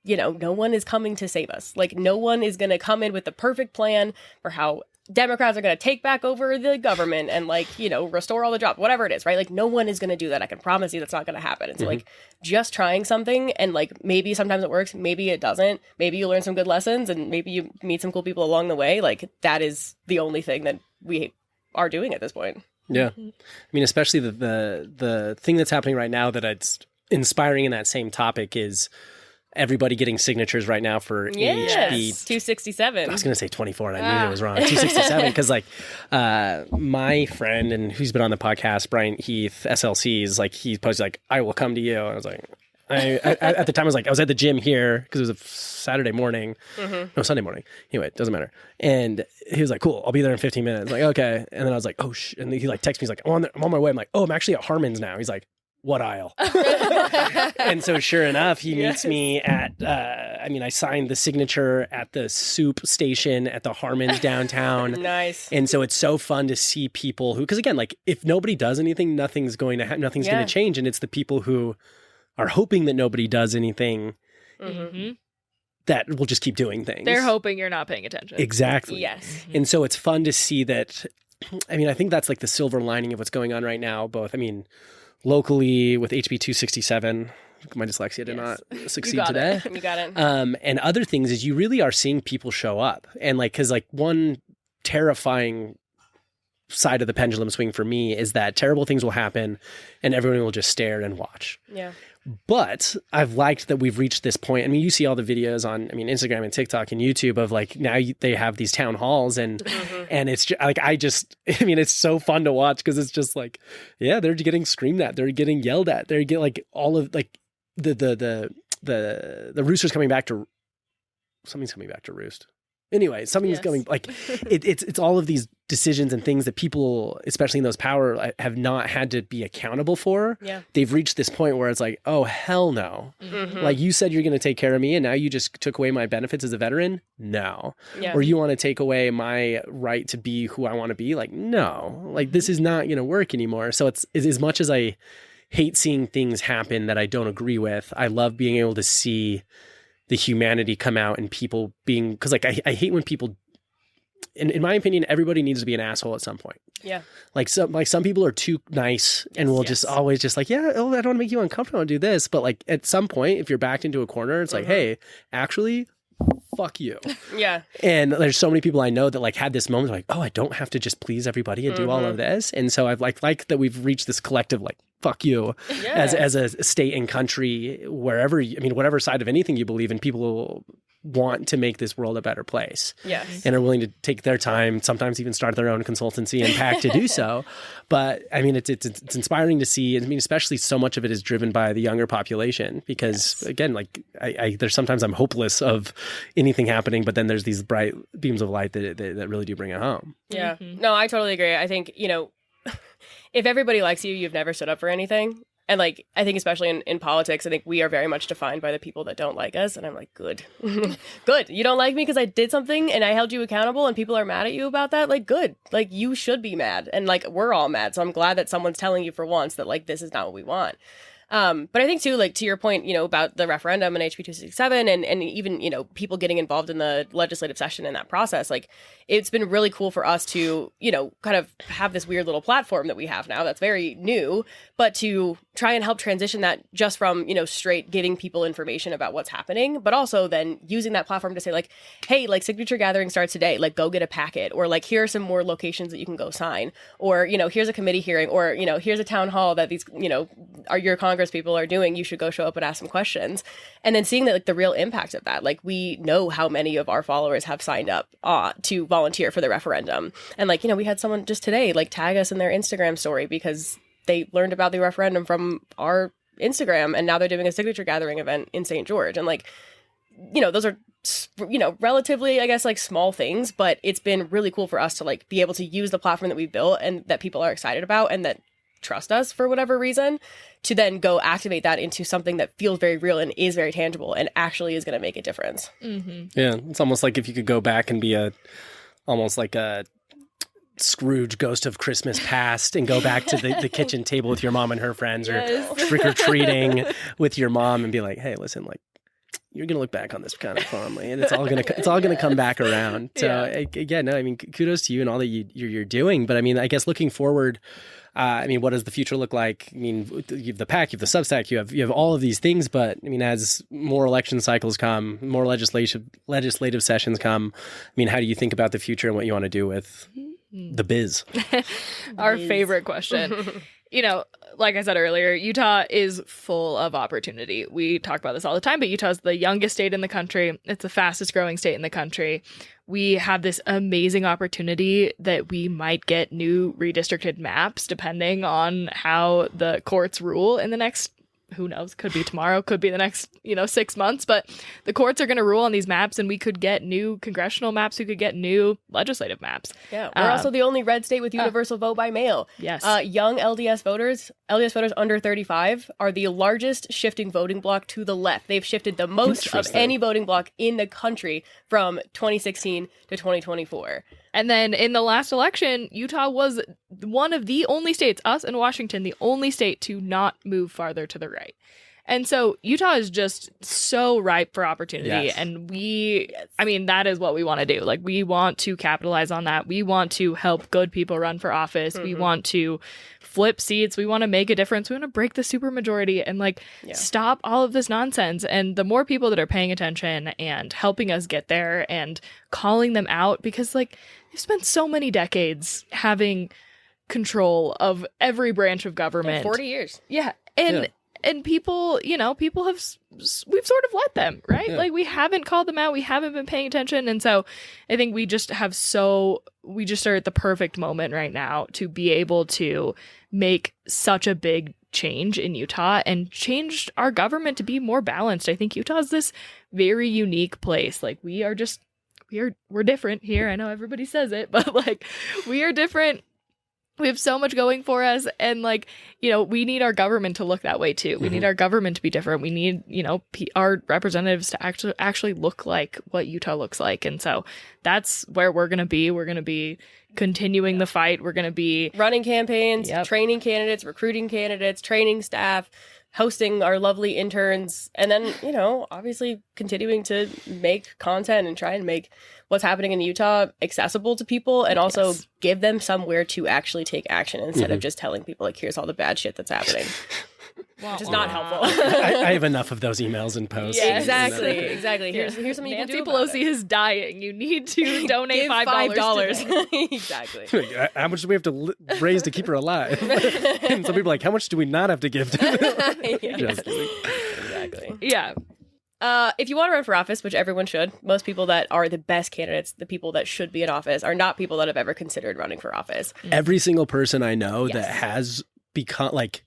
you know, no one is coming to save us. Like, no one is going to come in with the perfect plan for how Democrats are going to take back over the government and, like, you know, restore all the jobs, whatever it is, right? Like, no one is going to do that. I can promise you that's not going to happen. And so, like, just trying something and, like, maybe sometimes it works, maybe it doesn't. Maybe you learn some good lessons and maybe you meet some cool people along the way. Like, that is the only thing that we are doing at this point. Yeah. I mean, especially the thing that's happening right now that it's inspiring in that same topic is everybody getting signatures right now for HB 267. I was going to say 24 and I knew it was wrong. 267 because like my friend and who's been on the podcast, Brian Heath, SLC, is like, he posted like, I will come to you. And I was like, at the time I was like, I was at the gym here because it was a Saturday morning. No, Sunday morning. Anyway, it doesn't matter. And he was like, cool, I'll be there in 15 minutes. Like, okay. And then I was like, oh, and he like texts me. He's like, I'm on my way. I'm like, oh, I'm actually at Harmon's now. He's like, what aisle? And so sure enough, he meets me at, I signed the signature at the soup station at the Harmon's downtown. Nice. And so it's so fun to see people who, because again, like if nobody does anything, nothing's going to change. And it's the people who are hoping that nobody does anything that will just keep doing things. They're hoping you're not paying attention. Exactly. Yes. And so it's fun to see that. I mean, I think that's like the silver lining of what's going on right now, both, locally with HB 267, my dyslexia did not succeed today. You got it. And other things is you really are seeing people show up. And like, cause like one terrifying side of the pendulum swing for me is that terrible things will happen and everyone will just stare and watch. Yeah. But I've liked that we've reached this point. I mean, you see all the videos on, Instagram and TikTok and YouTube of like, now they have these town halls and it's just, like, it's so fun to watch because it's just like, yeah, they're getting screamed at. They're getting yelled at. They're getting like all of like the rooster's coming back to, something's coming back to roost. Anyway, something's going like it's all of these decisions and things that people, especially in those power, have not had to be accountable for. Yeah. They've reached this point where it's like, oh, hell no. Like you said, you're going to take care of me and now you just took away my benefits as a veteran. No. Yeah. Or you want to take away my right to be who I want to be. Like, no, like this is not going to work anymore. So it's as much as I hate seeing things happen that I don't agree with, I love being able to see the humanity come out and people being, because like I hate when people, in my opinion, everybody needs to be an asshole at some point. Yeah. Like some people are too nice and will just always just like, yeah, oh, I don't want to make you uncomfortable and do this. But like at some point, if you're backed into a corner, it's like, hey, actually, fuck you. Yeah. And there's so many people I know that like had this moment like, oh, I don't have to just please everybody and do all of this. And so I've like that we've reached this collective like, fuck you as a state and country, wherever, whatever side of anything you believe in, people want to make this world a better place. Yes. And are willing to take their time, sometimes even start their own consultancy and PAC to do so. But I mean, it's inspiring to see. I mean, especially so much of it is driven by the younger population because again, like there's sometimes I'm hopeless of anything happening, but then there's these bright beams of light that really do bring it home. Yeah. No, I totally agree. I think, if everybody likes you, you've never stood up for anything. And like, I think especially in politics, I think we are very much defined by the people that don't like us. And I'm like, good, good. You don't like me because I did something and I held you accountable and people are mad at you about that. Like, good. Like, you should be mad. And like, we're all mad. So I'm glad that someone's telling you for once that like, this is not what we want. But I think too, like to your point, about the referendum and HB 267 and even, people getting involved in the legislative session in that process, like it's been really cool for us to, kind of have this weird little platform that we have now that's very new, but to try and help transition that just from, straight giving people information about what's happening, but also then using that platform to say like, hey, like signature gathering starts today, like go get a packet, or like here are some more locations that you can go sign, or, here's a committee hearing, or, here's a town hall that these, are your Congress people are doing, you should go show up and ask some questions. And then seeing that like the real impact of that, like we know how many of our followers have signed up to volunteer for the referendum. And like, we had someone just today like tag us in their Instagram story because they learned about the referendum from our Instagram and now they're doing a signature gathering event in St. George. And like, those are, relatively, I guess, like small things, but it's been really cool for us to like be able to use the platform that we've built and that people are excited about and that trust us for whatever reason to then go activate that into something that feels very real and is very tangible and actually is going to make a difference. Yeah. It's almost like if you could go back and be almost like a Scrooge ghost of Christmas past and go back to the kitchen table with your mom and her friends or trick-or-treating with your mom and be like, hey, listen, like, you're going to look back on this kind of fondly and it's all going to come back around. So kudos to you and all that you're doing. But I mean, I guess looking forward, what does the future look like? I mean, you have the PAC, you have the Substack, you have all of these things, but I mean, as more election cycles come, more legislative sessions come, I mean, how do you think about the future and what you want to do with the biz? Our favorite question. Like I said earlier, Utah is full of opportunity. We talk about this all the time, but Utah is the youngest state in the country. It's the fastest growing state in the country. We have this amazing opportunity that we might get new redistricted maps depending on how the courts rule in the next, who knows, could be tomorrow, could be the next, 6 months, but the courts are going to rule on these maps and we could get new congressional maps, we could get new legislative maps. Yeah, we're also the only red state with universal vote by mail. Yes. Young LDS voters under 35 are the largest shifting voting bloc to the left. They've shifted the most of any voting bloc in the country from 2016 to 2024. And then in the last election, Utah was one of the only states, us and Washington, the only state to not move farther to the right. And so Utah is just so ripe for opportunity. Yes. And that is what we want to do. Like, we want to capitalize on that. We want to help good people run for office. We want to flip seats. We want to make a difference. We want to break the supermajority and stop all of this nonsense. And the more people that are paying attention and helping us get there and calling them out, because they've spent so many decades having control of every branch of government. 40 years. Yeah. And people, people have, we've sort of let them, right? Yeah. Like, we haven't called them out. We haven't been paying attention. And so I think we just are at the perfect moment right now to be able to make such a big change in Utah and change our government to be more balanced. I think Utah is this very unique place. Like, we're different here. I know everybody says it, but we are different. We have so much going for us, and we need our government to look that way too. We need our government to be different. We need, our representatives to actually look like what Utah looks like. And so that's where we're going to be. We're going to be continuing the fight. We're going to be running campaigns, training candidates, recruiting candidates, training staff, hosting our lovely interns, and then, obviously continuing to make content and try and make what's happening in Utah accessible to people and also give them somewhere to actually take action instead of just telling people, here's all the bad shit that's happening. which is not helpful. I have enough of those emails and posts. Yeah, exactly. Here's something Nancy you can do about Pelosi is dying. You need to donate Give $5. Exactly. How much do we have to raise to keep her alive? And some people are like, how much do we not have to give to Exactly. Yeah. If you want to run for office, which everyone should, most people that are the best candidates, the people that should be in office, are not people that have ever considered running for office. Every single person I know that has become like,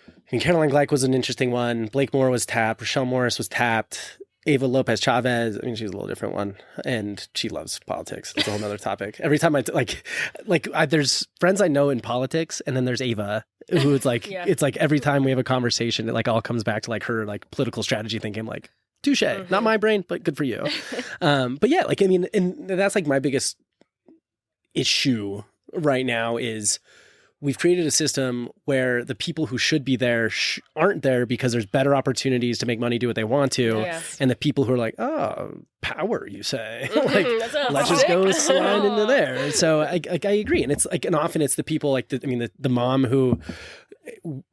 I mean, Caroline Gleick was an interesting one. Blake Moore was tapped. Rochelle Morris was tapped. Ava Lopez Chavez. I mean, she's a little different one, and she loves politics. It's a whole other topic. Every time there's friends I know in politics, and then there's Ava, who it's like, it's like every time we have a conversation, it like all comes back to like her like political strategy thinking. I'm like, touche, not my brain, but good for you. But yeah, like I mean, and that's like my biggest issue right now is we've created a system where the people who should be there aren't there because there's better opportunities to make money, do what they want to. Yes. And the people who are like, oh, power, you say, like, let's just go slide into there. So I agree. And it's like, and often it's the people like, the mom who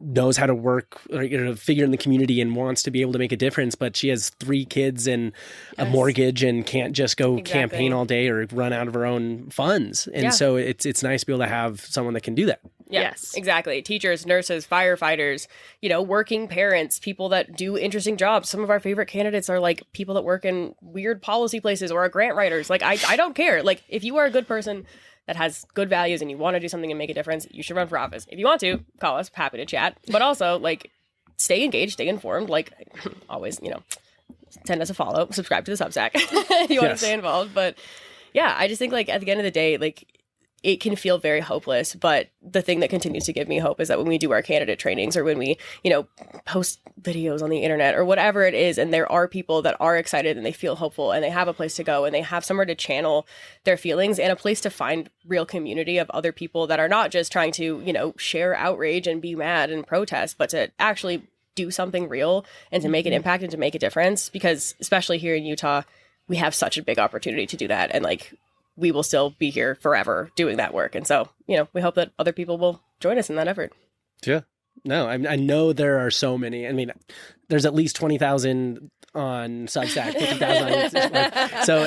knows how to work or figure in the community and wants to be able to make a difference, but she has 3 kids and a mortgage and can't just go campaign all day or run out of her own funds. And so it's nice to be able to have someone that can do that. Yes, exactly. Teachers, nurses, firefighters, working parents, people that do interesting jobs. Some of our favorite candidates are like people that work in weird policy places or are grant writers. Like, I don't care. Like, if you are a good person that has good values and you want to do something and make a difference, you should run for office. If you want to, call us. Happy to chat. But also, like, stay engaged, stay informed. Like, always, send us a follow, subscribe to the Substack if you want to stay involved. But yeah, I just think, like, at the end of the day, like, it can feel very hopeless, but the thing that continues to give me hope is that when we do our candidate trainings or when we, post videos on the internet or whatever it is, and there are people that are excited and they feel hopeful and they have a place to go and they have somewhere to channel their feelings and a place to find real community of other people that are not just trying to, share outrage and be mad and protest, but to actually do something real and to make an impact and to make a difference. Because especially here in Utah, we have such a big opportunity to do that. And like, we will still be here forever doing that work. And so, we hope that other people will join us in that effort. Yeah. No, I know there are so many. I mean, there's at least 20,000 on Substack, 50,000 so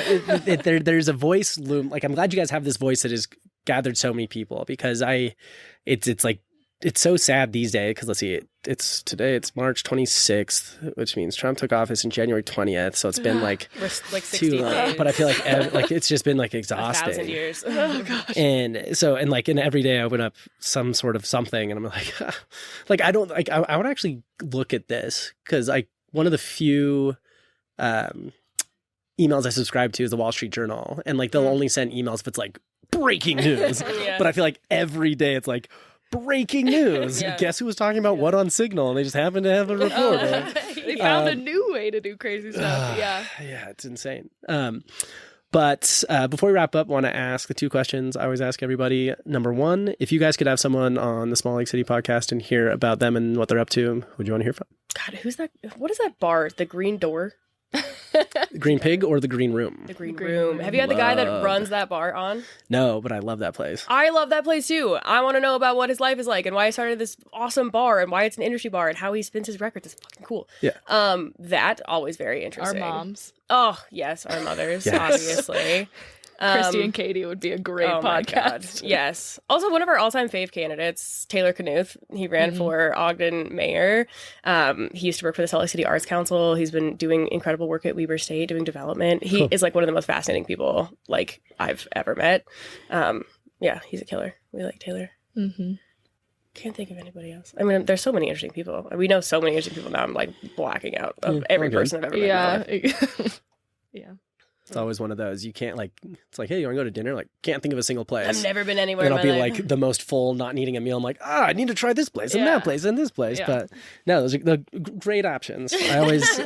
there's a voice loom. Like, I'm glad you guys have this voice that has gathered so many people because it's so sad these days because let's see, it's March 26th, which means Trump took office in January 20th. So it's been like 60 days. But I feel like it's just been like exhausting. 1,000 years. Oh gosh. And every day I open up some sort of something and I'm like, I would actually look at this because one of the few emails I subscribe to is the Wall Street Journal. And like, they'll only send emails if it's like breaking news. But I feel like every day it's like, breaking news. Guess who was talking about what on Signal? And they just happened to have a reporter. They found a new way to do crazy stuff. Yeah, it's insane. But before we wrap up, I want to ask the 2 questions I always ask everybody. Number 1, if you guys could have someone on the Small Lake City podcast and hear about them and what they're up to, who would you want to hear from? God, who's that? What is that bar? The Green Door? Green Pig or the Green Room? The Green Room. Have you had the guy that runs that bar on? No, but I love that place. I love that place too. I want to know about what his life is like and why he started this awesome bar and why it's an industry bar and how he spins his records. It's fucking cool. Yeah. That always very interesting. Our moms. Oh, yes, our mothers, obviously. Christy and Katie would be a great podcast. Yes. Also, one of our all-time fave candidates, Taylor Knuth. He ran for Ogden mayor. He used to work for the Salt Lake City Arts Council. He's been doing incredible work at Weber State, doing development. He is like one of the most fascinating people like I've ever met. He's a killer. We like Taylor. Mm-hmm. Can't think of anybody else. I mean, there's so many interesting people. We know so many interesting people now. I'm like blacking out of every person I've ever met. Yeah. It's always one of those. You can't it's like, hey, you want to go to dinner? Like, can't think of a single place. I've never been anywhere. And I'll be like the most full, not needing a meal. I'm like, I need to try this place and that place and this place. Yeah. But no, those are the great options. I always,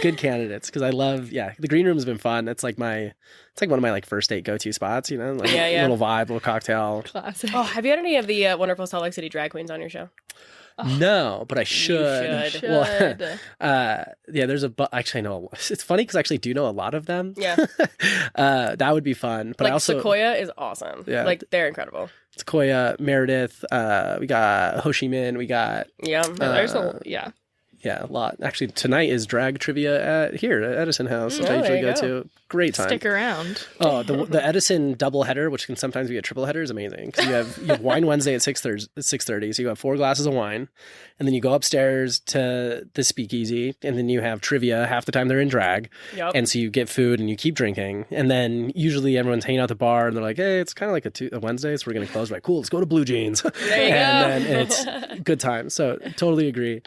good candidates because I love, the Green Room has been fun. It's like one of my like first date go-to spots, little vibe, little cocktail. Classic. Oh, have you had any of the wonderful Salt Lake City drag queens on your show? No, but I should. should. Well, yeah, there's actually I know. It's funny because I actually do know a lot of them. Yeah. That would be fun. But like I also Sequoia is awesome. Yeah. Like they're incredible. Sequoia, Meredith. We got Ho Chi Minh. We got There's a a lot. Actually, tonight is drag trivia at Edison House, which I Oh, usually there go you to. Great time. Stick around. Oh, the Edison double header, which can sometimes be a triple header, is amazing. Because you have Wine Wednesday at 6:30, so you have 4 glasses of wine, and then you go upstairs to the speakeasy, and then you have trivia half the time they're in drag, and so you get food and you keep drinking, and then usually everyone's hanging out at the bar and they're like, hey, it's kind of like a Wednesday, so we're gonna close. Right, cool, let's go to Blue Jeans. There you and go. then it's good time. So totally agree.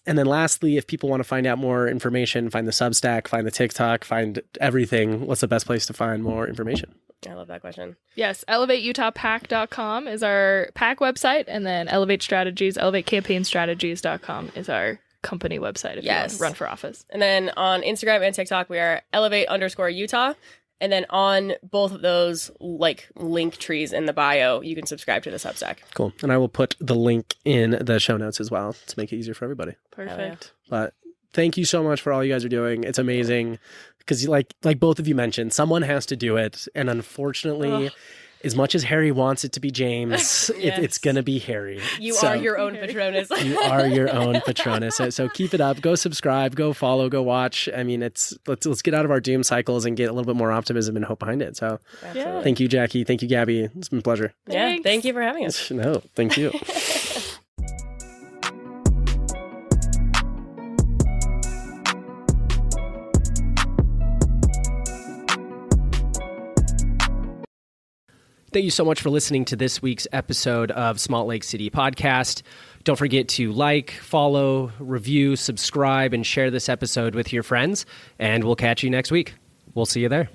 And then lastly, if people want to find out more information, find the Substack, find the TikTok, find everything, what's the best place to find more information? I love that question. Yes, ElevateUtahPAC.com is our PAC website, and then Elevate Strategies, ElevateCampaignStrategies.com is our company website if you want to run for office. And then on Instagram and TikTok, we are Elevate_Utah. And then on both of those like link trees in the bio, you can subscribe to the Substack. Cool. And I will put the link in the show notes as well to make it easier for everybody. Perfect. But thank you so much for all you guys are doing. It's amazing because like both of you mentioned, someone has to do it. And unfortunately, as much as Harry wants it to be James, it's going to be Harry. You are your own Patronus. You are your own Patronus. So keep it up. Go subscribe. Go follow. Go watch. I mean, let's get out of our doom cycles and get a little bit more optimism and hope behind it. So thank you, Jackie. Thank you, Gabby. It's been a pleasure. Yeah, thank you for having us. No, thank you. Thank you so much for listening to this week's episode of Salt Lake City Podcast. Don't forget to like, follow, review, subscribe, and share this episode with your friends. And we'll catch you next week. We'll see you there.